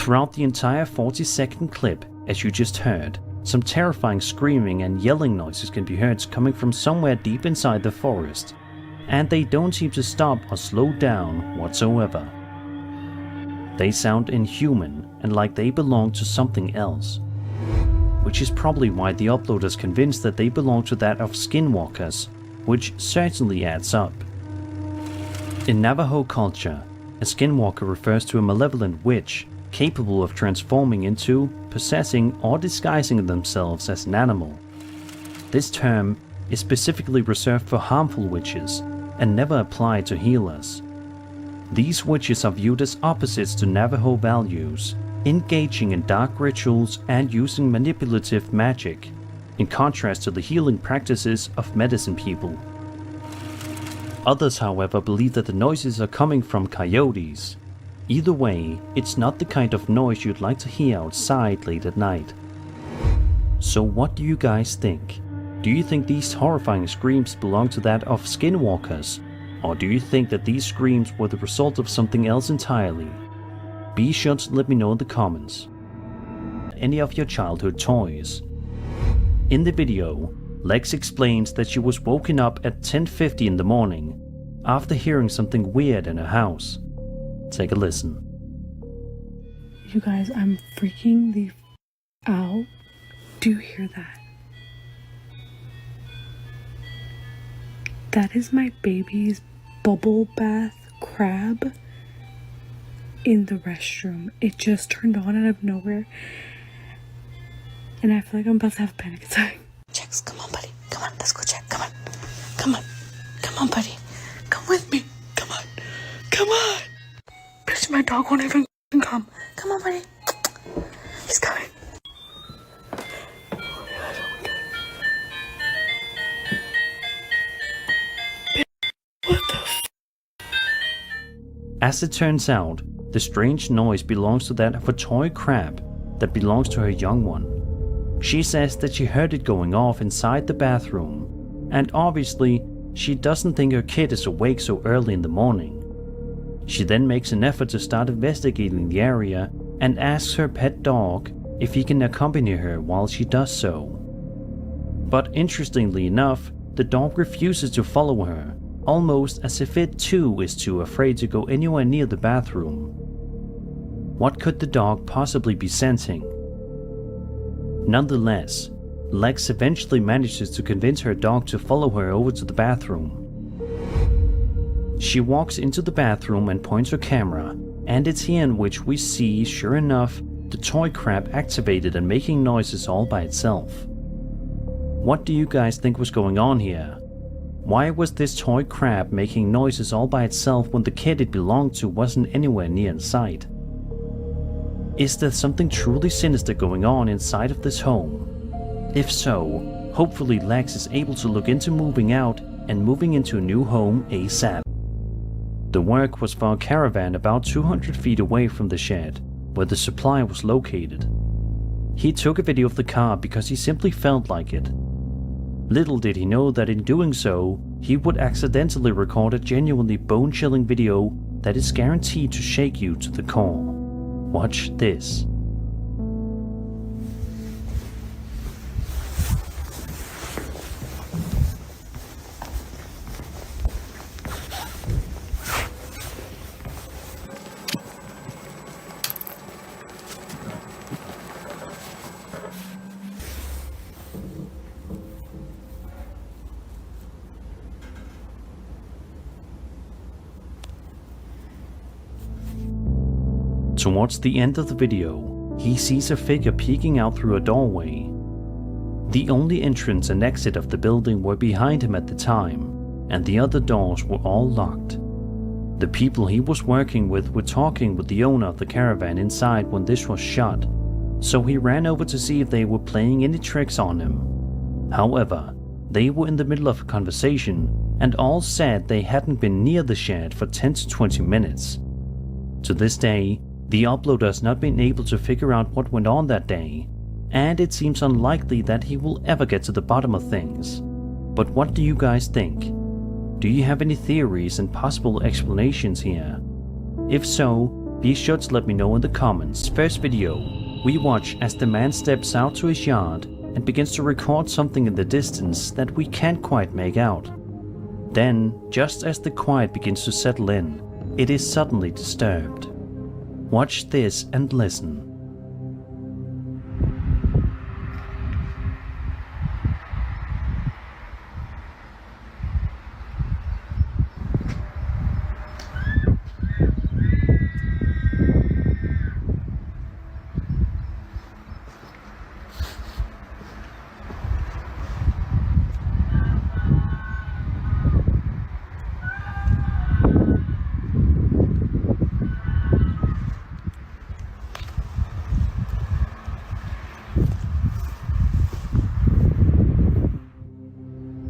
Throughout the entire 40-second clip, as you just heard, some terrifying screaming and yelling noises can be heard coming from somewhere deep inside the forest, and they don't seem to stop or slow down whatsoever. They sound inhuman and like they belong to something else, which is probably why the uploader is convinced that they belong to that of skinwalkers, which certainly adds up. In Navajo culture, a skinwalker refers to a malevolent witch capable of transforming into, possessing, or disguising themselves as an animal. This term is specifically reserved for harmful witches and never applied to healers. These witches are viewed as opposites to Navajo values, engaging in dark rituals and using manipulative magic, in contrast to the healing practices of medicine people. Others, however, believe that the noises are coming from coyotes. Either way, it's not the kind of noise you'd like to hear outside late at night. So what do you guys think? Do you think these horrifying screams belong to that of skinwalkers? Or do you think that these screams were the result of something else entirely? Be sure to let me know in the comments. Any of your childhood toys? In the video, Lex explains that she was woken up at 10:50 in the morning after hearing something weird in her house. Take a listen. You guys, I'm freaking the out. Do you hear that? That is my baby's bubble bath crab in the restroom. It just turned on out of nowhere. And I feel like I'm about to have a panic attack. Checks, come on, buddy. Come on, let's go check. Come on. Come on. Come on, buddy. Come with me. Come on. Come on. Bitch, my dog won't even come. Come on, buddy. He's coming. As it turns out, the strange noise belongs to that of a toy crab that belongs to her young one. She says that she heard it going off inside the bathroom, and obviously, she doesn't think her kid is awake so early in the morning. She then makes an effort to start investigating the area and asks her pet dog if he can accompany her while she does so. But interestingly enough, the dog refuses to follow her, almost as if it too is too afraid to go anywhere near the bathroom. What could the dog possibly be sensing? Nonetheless, Lex eventually manages to convince her dog to follow her over to the bathroom. She walks into the bathroom and points her camera, and it's here in which we see, sure enough, the toy crab activated and making noises all by itself. What do you guys think was going on here? Why was this toy crab making noises all by itself when the kid it belonged to wasn't anywhere near in sight? Is there something truly sinister going on inside of this home? If so, hopefully Lex is able to look into moving out and moving into a new home ASAP. The work was for a caravan about 200 feet away from the shed, where the supply was located. He took a video of the car because he simply felt like it. Little did he know that in doing so, he would accidentally record a genuinely bone-chilling video that is guaranteed to shake you to the core. Watch this. Towards the end of the video, he sees a figure peeking out through a doorway. The only entrance and exit of the building were behind him at the time, and the other doors were all locked. The people he was working with were talking with the owner of the caravan inside when this was shot, so he ran over to see if they were playing any tricks on him. However, they were in the middle of a conversation, and all said they hadn't been near the shed for 10 to 20 minutes. To this day, the uploader has not been able to figure out what went on that day, and it seems unlikely that he will ever get to the bottom of things. But what do you guys think? Do you have any theories and possible explanations here? If so, Be sure to let me know in the comments. First video, we watch as the man steps out to his yard and begins to record something in the distance that we can't quite make out. Then, just as the quiet begins to settle in, it is suddenly disturbed. Watch this and listen.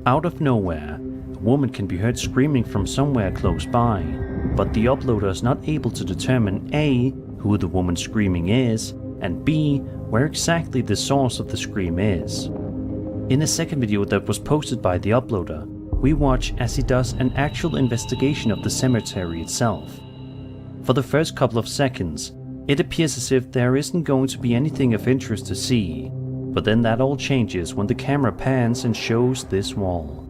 Out of nowhere, a woman can be heard screaming from somewhere close by, but the uploader is not able to determine A, who the woman screaming is, and B, where exactly the source of the scream is. In a second video that was posted by the uploader, we watch as he does an actual investigation of the cemetery itself. For the first couple of seconds, it appears as if there isn't going to be anything of interest to see. But then that all changes when the camera pans and shows this wall.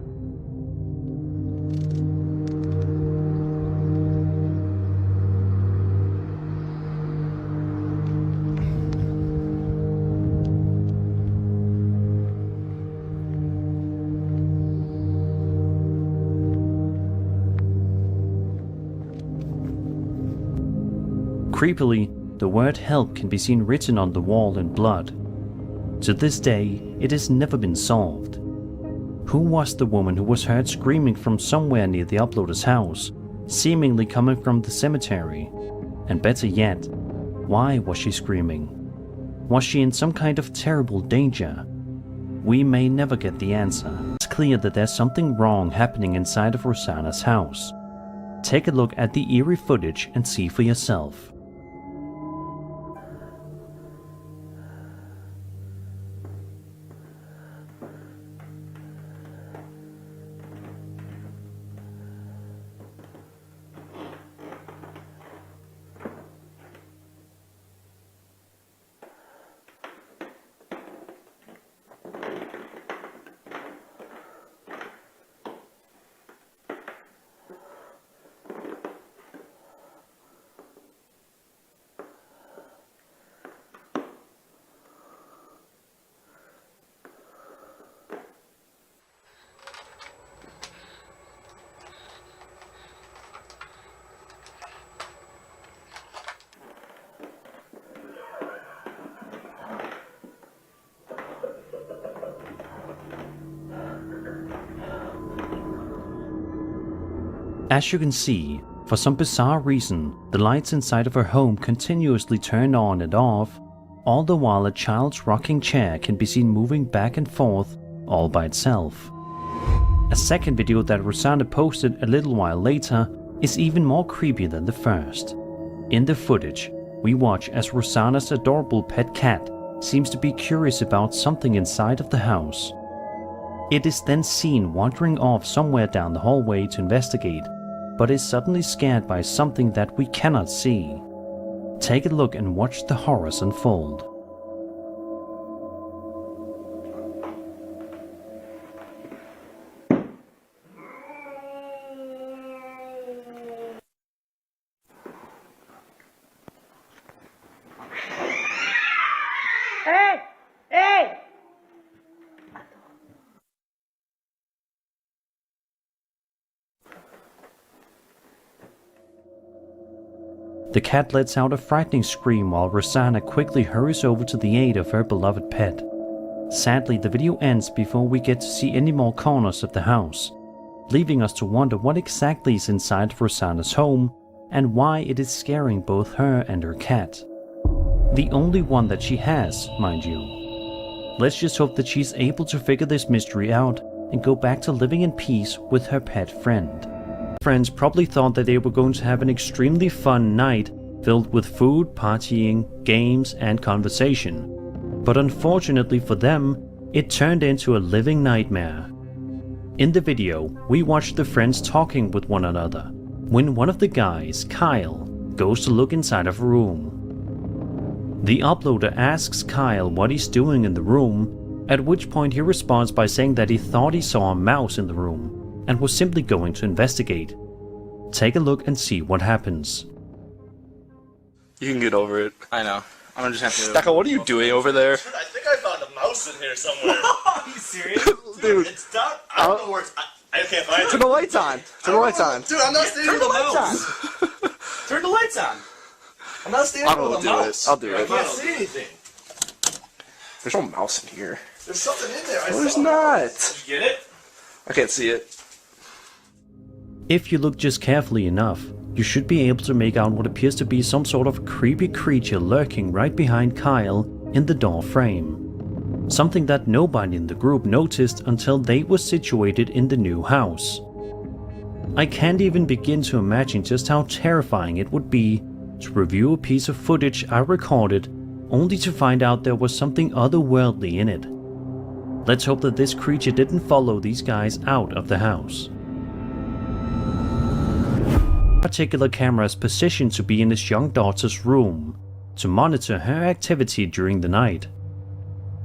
Creepily, the word help can be seen written on the wall in blood. To this day, it has never been solved. Who was the woman who was heard screaming from somewhere near the uploader's house, seemingly coming from the cemetery? And better yet, why was she screaming? Was she in some kind of terrible danger? We may never get the answer. It's clear that there's something wrong happening inside of Rosanna's house. Take a look at the eerie footage and see for yourself. As you can see, for some bizarre reason, the lights inside of her home continuously turn on and off, all the while a child's rocking chair can be seen moving back and forth all by itself. A second video that Rosanna posted a little while later is even more creepy than the first. In the footage, we watch as Rosanna's adorable pet cat seems to be curious about something inside of the house. It is then seen wandering off somewhere down the hallway to investigate, but is suddenly scared by something that we cannot see. Take a look and watch the horrors unfold. Hey! Hey! The cat lets out a frightening scream while Rosanna quickly hurries over to the aid of her beloved pet. Sadly, the video ends before we get to see any more corners of the house, leaving us to wonder what exactly is inside of Rosanna's home and why it is scaring both her and her cat. The only one that she has, mind you. Let's just hope that she's able to figure this mystery out and go back to living in peace with her pet friend. Friends probably thought that they were going to have an extremely fun night filled with food, partying, games, and conversation. But unfortunately for them, it turned into a living nightmare. In the video, we watched the friends talking with one another, when one of the guys, Kyle, goes to look inside of a room. The uploader asks Kyle what he's doing in the room, at which point he responds by saying that he thought he saw a mouse in the room and was simply going to investigate. Take a look and see what happens. You can get over it. I know. I'm gonna just have to. Stacka, what are you doing over there? Dude, I think I found a mouse in here somewhere. Are you serious? Dude, it's down. I don't know where it's. I can't find it. Turn the lights on. Turn the lights on. Dude, I'm not standing with a mouse. Turn the lights on. I'm not standing with a mouse. I'll do I it. can't see anything. There's no mouse in here. There's something in there. No, there's not. Did you get it? I can't see it. If you look just carefully enough, you should be able to make out what appears to be some sort of creepy creature lurking right behind Kyle in the door frame. Something that nobody in the group noticed until they were situated in the new house. I can't even begin to imagine just how terrifying it would be to review a piece of footage I recorded only to find out there was something otherworldly in it. Let's hope that this creature didn't follow these guys out of the house. Particular camera is positioned to be in his young daughter's room to monitor her activity during the night.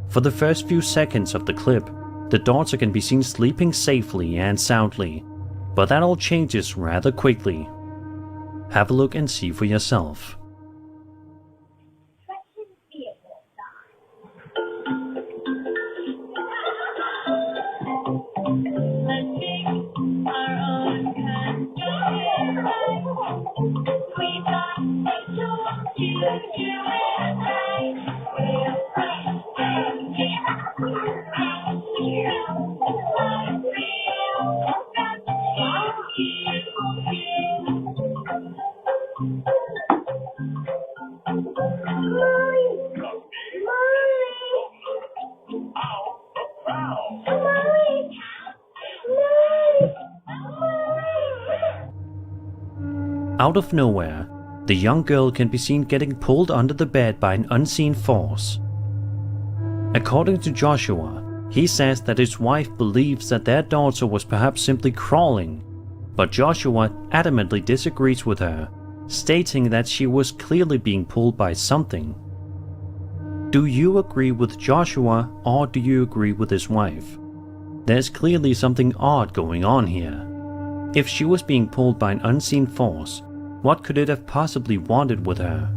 For the first few seconds of the clip, the daughter can be seen sleeping safely and soundly, but that all changes rather quickly. Have a look and see for yourself. Out of nowhere, the young girl can be seen getting pulled under the bed by an unseen force. According to Joshua, he says that his wife believes that their daughter was perhaps simply crawling, but Joshua adamantly disagrees with her, stating that she was clearly being pulled by something. Do you agree with Joshua or do you agree with his wife? There's clearly something odd going on here. If she was being pulled by an unseen force, what could it have possibly wanted with her?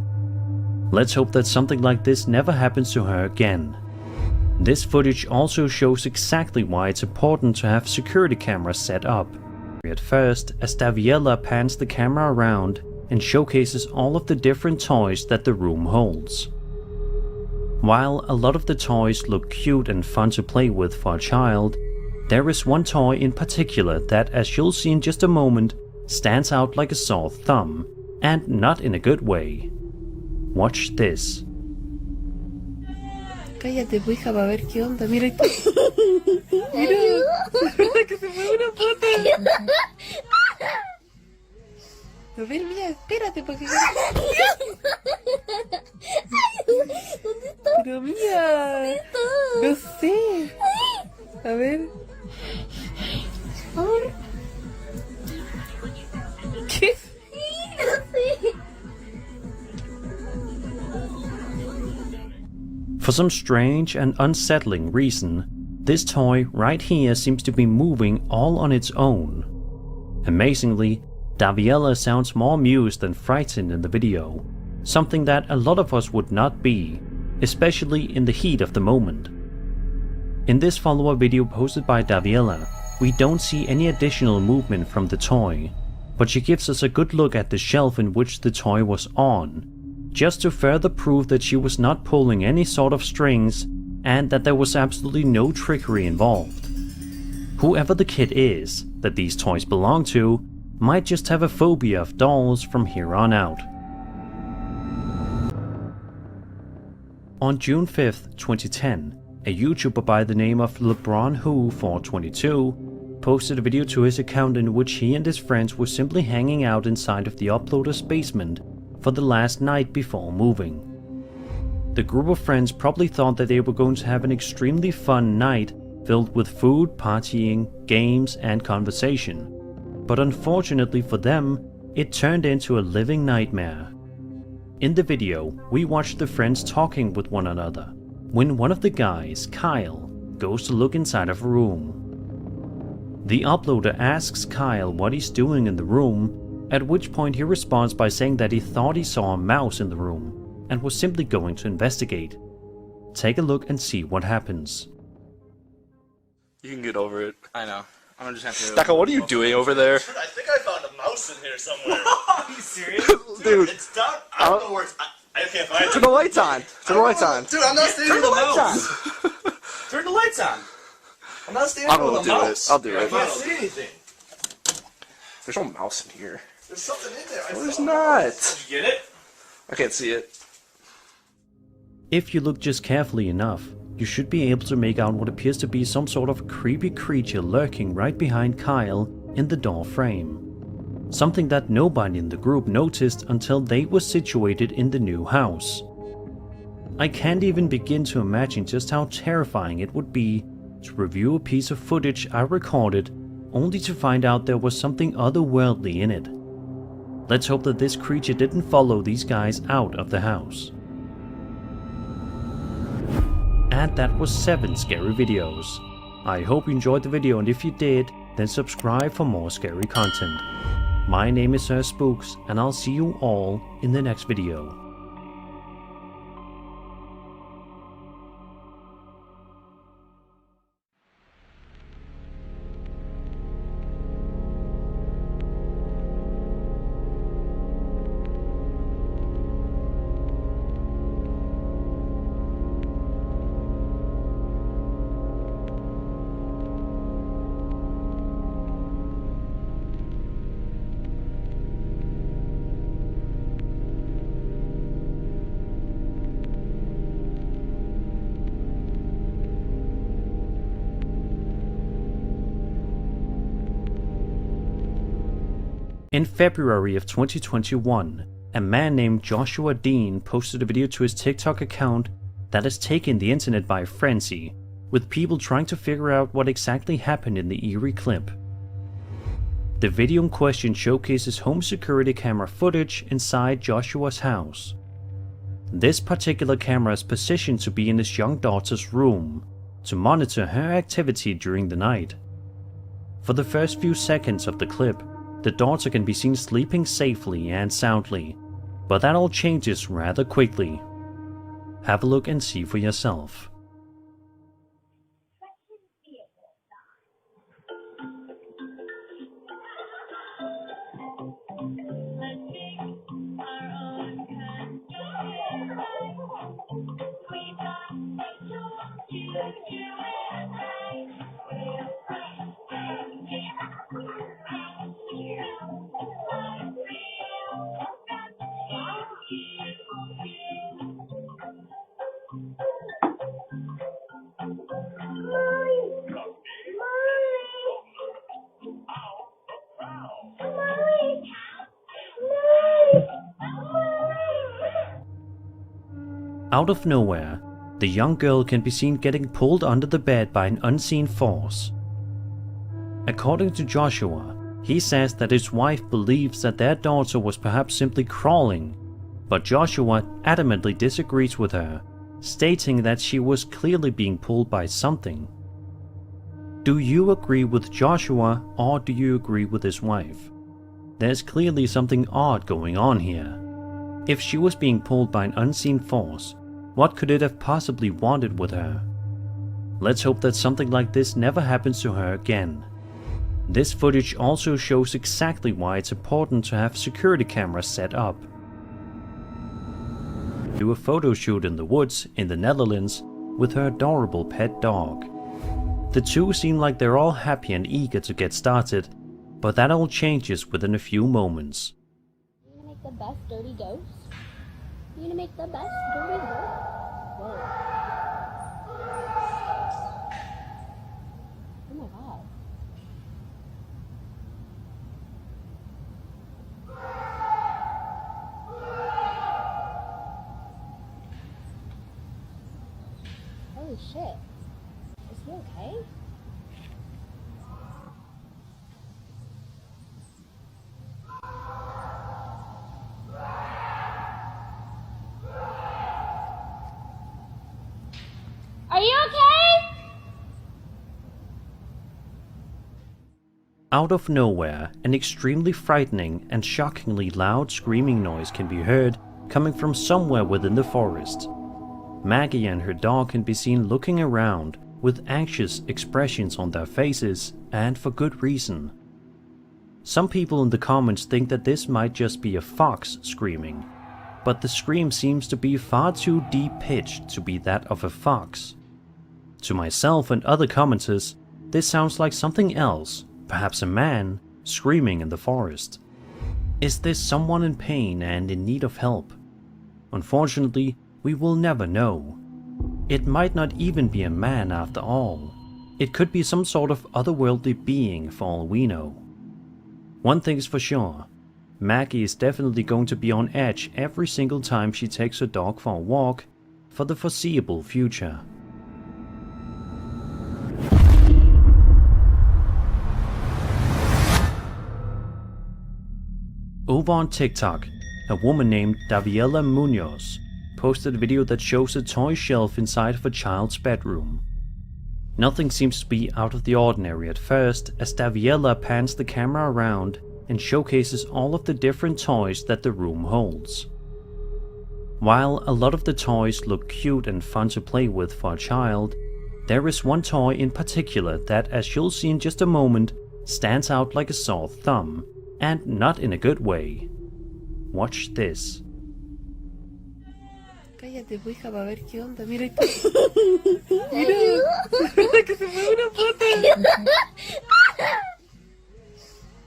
Let's hope that something like this never happens to her again. This footage also shows exactly why it's important to have security cameras set up. At first, as Daviella pans the camera around and showcases all of the different toys that the room holds. While a lot of the toys look cute and fun to play with for a child, there is one toy in particular that, as you'll see in just a moment, stands out like a sore thumb, and not in a good way. Watch this. Cállate, pues, hija, para ver qué onda. Mira esto. Mira, que se fue una pata. A ver, mira, espérate, porque... Pero mira, no sé. A ver. ¿Qué? For some strange and unsettling reason, this toy right here seems to be moving all on its own. Amazingly, Daviella sounds more amused than frightened in the video, something that a lot of us would not be, especially in the heat of the moment. In this follow-up video posted by Daviella, we don't see any additional movement from the toy, but she gives us a good look at the shelf in which the toy was on, just to further prove that she was not pulling any sort of strings and that there was absolutely no trickery involved. Whoever the kid is that these toys belong to might just have a phobia of dolls from here on out. On June 5th, 2010, a YouTuber by the name of LeBronWho422 posted a video to his account in which he and his friends were simply hanging out inside of the uploader's basement for the last night before moving. The group of friends probably thought that they were going to have an extremely fun night filled with food, partying, games, and conversation. But unfortunately for them, it turned into a living nightmare. In the video, we watch the friends talking with one another when one of the guys, Kyle, goes to look inside of a room. The uploader asks Kyle what he's doing in the room, at which point he responds by saying that he thought he saw a mouse in the room and was simply going to investigate. Take a look and see what happens. You can get over it. I know. I'm gonna just have to. Stacko, what are you doing over there? I think I found a mouse in here somewhere. Are you serious? Dude. It's down. I don't know where it's. I can't find it. Turn the lights on. Turn the lights on. Dude, I'm not standing Turn with the a lights mouse. Turn the lights on. I'm not standing I will with a do it. mouse. I'll do I it. can't see anything. There's no mouse in here. There's something in there. No, there's not. Did you get it? I can't see it. If you look just carefully enough, you should be able to make out what appears to be some sort of creepy creature lurking right behind Kyle in the door frame. Something that nobody in the group noticed until they were situated in the new house. I can't even begin to imagine just how terrifying it would be to review a piece of footage I recorded only to find out there was something otherworldly in it. Let's hope that this creature didn't follow these guys out of the house. And that was 7 scary videos. I hope you enjoyed the video, and if you did, then subscribe for more scary content. My name is Sir Spooks, and I'll see you all in the next video. In February of 2021, a man named Joshua Dean posted a video to his TikTok account that has taken the internet by frenzy, with people trying to figure out what exactly happened in the eerie clip. The video in question showcases home security camera footage inside Joshua's house. This particular camera is positioned to be in his young daughter's room, to monitor her activity during the night. For the first few seconds of the clip, the daughter can be seen sleeping safely and soundly, but that all changes rather quickly. Have a look and see for yourself. Out of nowhere, the young girl can be seen getting pulled under the bed by an unseen force. According to Joshua, he says that his wife believes that their daughter was perhaps simply crawling, but Joshua adamantly disagrees with her, stating that she was clearly being pulled by something. Do you agree with Joshua, or do you agree with his wife? There's clearly something odd going on here. If she was being pulled by an unseen force, what could it have possibly wanted with her? Let's hope that something like this never happens to her again. This footage also shows exactly why it's important to have security cameras set up. Do a photo shoot in the woods in the Netherlands with her adorable pet dog. The two seem like they're all happy and eager to get started, but that all changes within a few moments. You gonna make the best dirty ghost? You gonna make the best dirty ghost? Whoa. Oh my god. Holy shit. Is he okay? Out of nowhere, an extremely frightening and shockingly loud screaming noise can be heard coming from somewhere within the forest. Maggie and her dog can be seen looking around with anxious expressions on their faces, and for good reason. Some people in the comments think that this might just be a fox screaming, but the scream seems to be far too deep-pitched to be that of a fox. To myself and other commenters, this sounds like something else, perhaps a man, screaming in the forest. Is this someone in pain and in need of help? Unfortunately, we will never know. It might not even be a man after all. It could be some sort of otherworldly being for all we know. One thing is for sure, Maggie is definitely going to be on edge every single time she takes her dog for a walk for the foreseeable future. Over on TikTok, a woman named Daviela Munoz posted a video that shows a toy shelf inside of a child's bedroom. Nothing seems to be out of the ordinary at first, as Daviela pans the camera around and showcases all of the different toys that the room holds. While a lot of the toys look cute and fun to play with for a child, there is one toy in particular that, as you'll see in just a moment, stands out like a sore thumb, and not in a good way. Watch this. Cállate, pues, hija, para ver qué onda. Mira, ahí está. Mira, que se fue una pata.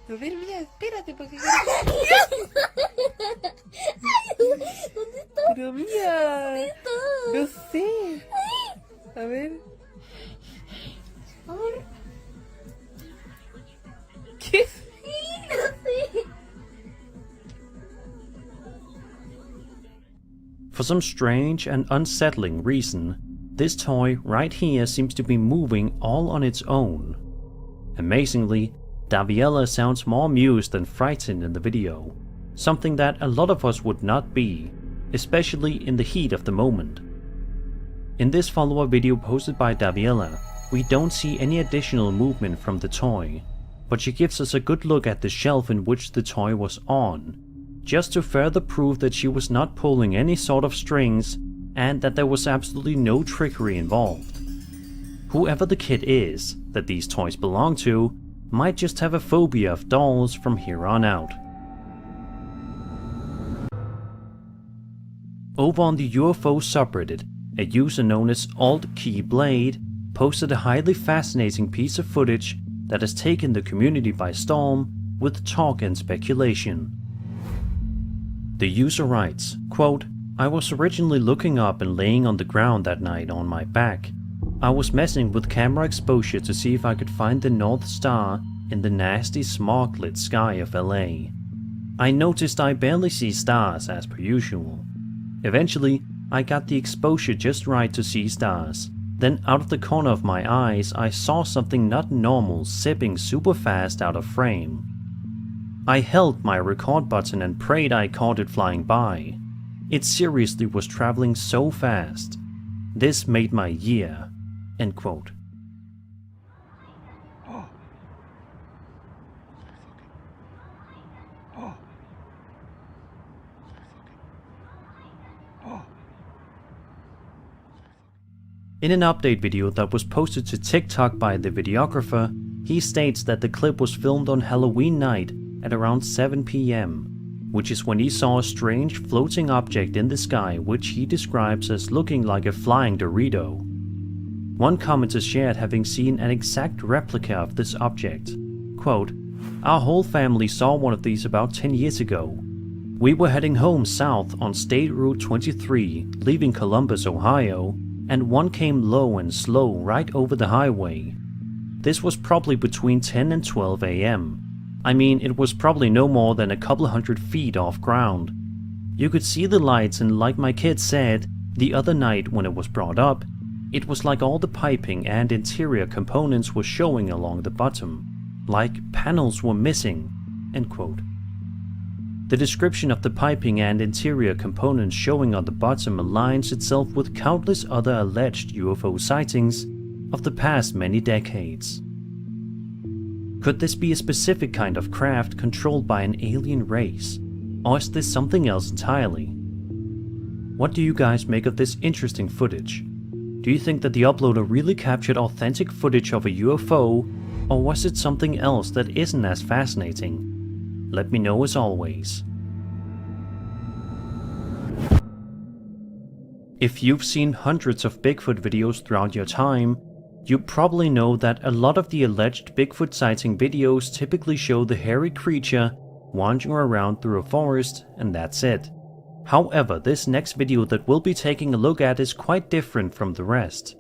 A ver, mira, espérate, porque... ¿Dónde está? Pero mira, no sé. A ver. A ver. ¿Qué es? No sé. For some strange and unsettling reason, this toy right here seems to be moving all on its own. Amazingly, Daviela sounds more amused than frightened in the video, something that a lot of us would not be, especially in the heat of the moment. In this follow-up video posted by Daviela, we don't see any additional movement from the toy, but she gives us a good look at the shelf in which the toy was on, just to further prove that she was not pulling any sort of strings and that there was absolutely no trickery involved. Whoever the kid is that these toys belong to might just have a phobia of dolls from here on out. Over on the UFO subreddit, a user known as AltKeyBlade posted a highly fascinating piece of footage that has taken the community by storm with talk and speculation. The user writes, quote, "I was originally looking up and laying on the ground that night on my back. I was messing with camera exposure to see if I could find the North Star in the nasty smog-lit sky of LA. I noticed I barely see stars as per usual. Eventually, I got the exposure just right to see stars. Then out of the corner of my eyes, I saw something not normal zipping super fast out of frame. I held my record button and prayed I caught it flying by. It seriously was traveling so fast. This made my year." End quote. In an update video that was posted to TikTok by the videographer, he states that the clip was filmed on Halloween night at around 7 PM, which is when he saw a strange floating object in the sky which he describes as looking like a flying Dorito. One commenter shared having seen an exact replica of this object. Quote, "Our whole family saw one of these about 10 years ago. We were heading home south on State Route 23, leaving Columbus, Ohio, and one came low and slow right over the highway. This was probably between 10 and 12 AM. I mean, it was probably no more than a couple hundred feet off ground. You could see the lights, and like my kid said the other night when it was brought up, it was like all the piping and interior components were showing along the bottom, like panels were missing." End quote. The description of the piping and interior components showing on the bottom aligns itself with countless other alleged UFO sightings of the past many decades. Could this be a specific kind of craft controlled by an alien race? Or is this something else entirely? What do you guys make of this interesting footage? Do you think that the uploader really captured authentic footage of a UFO, or was it something else that isn't as fascinating? Let me know as always. If you've seen hundreds of Bigfoot videos throughout your time, you probably know that a lot of the alleged Bigfoot sighting videos typically show the hairy creature wandering around through a forest, and that's it. However, this next video that we'll be taking a look at is quite different from the rest.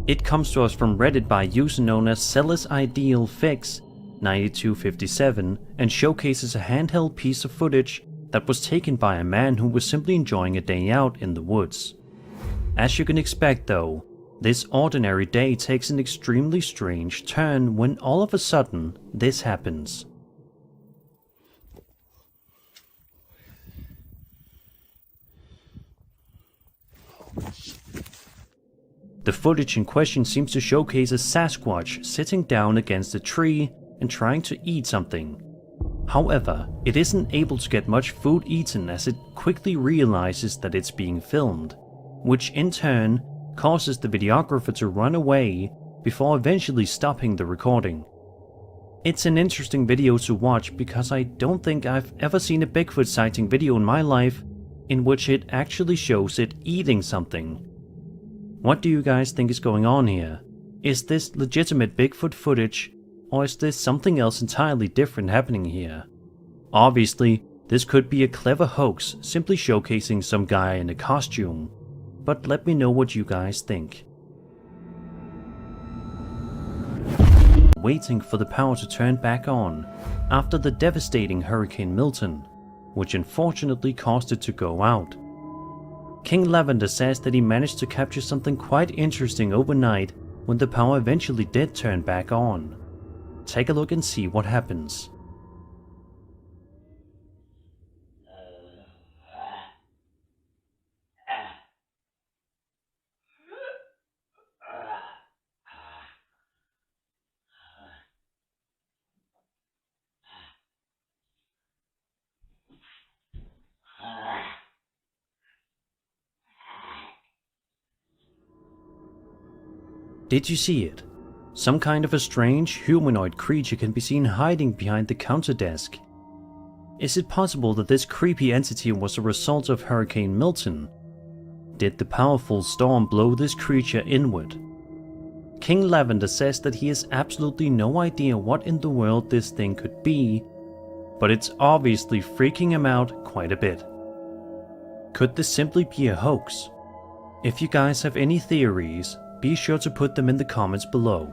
It comes to us from Reddit by a user known as Celis Ideal Fix 9257 and showcases a handheld piece of footage that was taken by a man who was simply enjoying a day out in the woods. As you can expect though, this ordinary day takes an extremely strange turn when all of a sudden this happens. The footage in question seems to showcase a Sasquatch sitting down against a tree and trying to eat something. However, it isn't able to get much food eaten as it quickly realizes that it's being filmed, which in turn causes the videographer to run away before eventually stopping the recording. It's an interesting video to watch because I don't think I've ever seen a Bigfoot sighting video in my life in which it actually shows it eating something. What do you guys think is going on here? Is this legitimate Bigfoot footage, or is this something else entirely different happening here? Obviously, this could be a clever hoax simply showcasing some guy in a costume, but let me know what you guys think. Waiting for the power to turn back on after the devastating Hurricane Milton, which unfortunately caused it to go out. King Lavender says that he managed to capture something quite interesting overnight when the power eventually did turn back on. Take a look and see what happens. Did you see it? Some kind of a strange humanoid creature can be seen hiding behind the counter desk. Is it possible that this creepy entity was a result of Hurricane Milton? Did the powerful storm blow this creature inward? King Lavender says that he has absolutely no idea what in the world this thing could be, but it's obviously freaking him out quite a bit. Could this simply be a hoax? If you guys have any theories, be sure to put them in the comments below.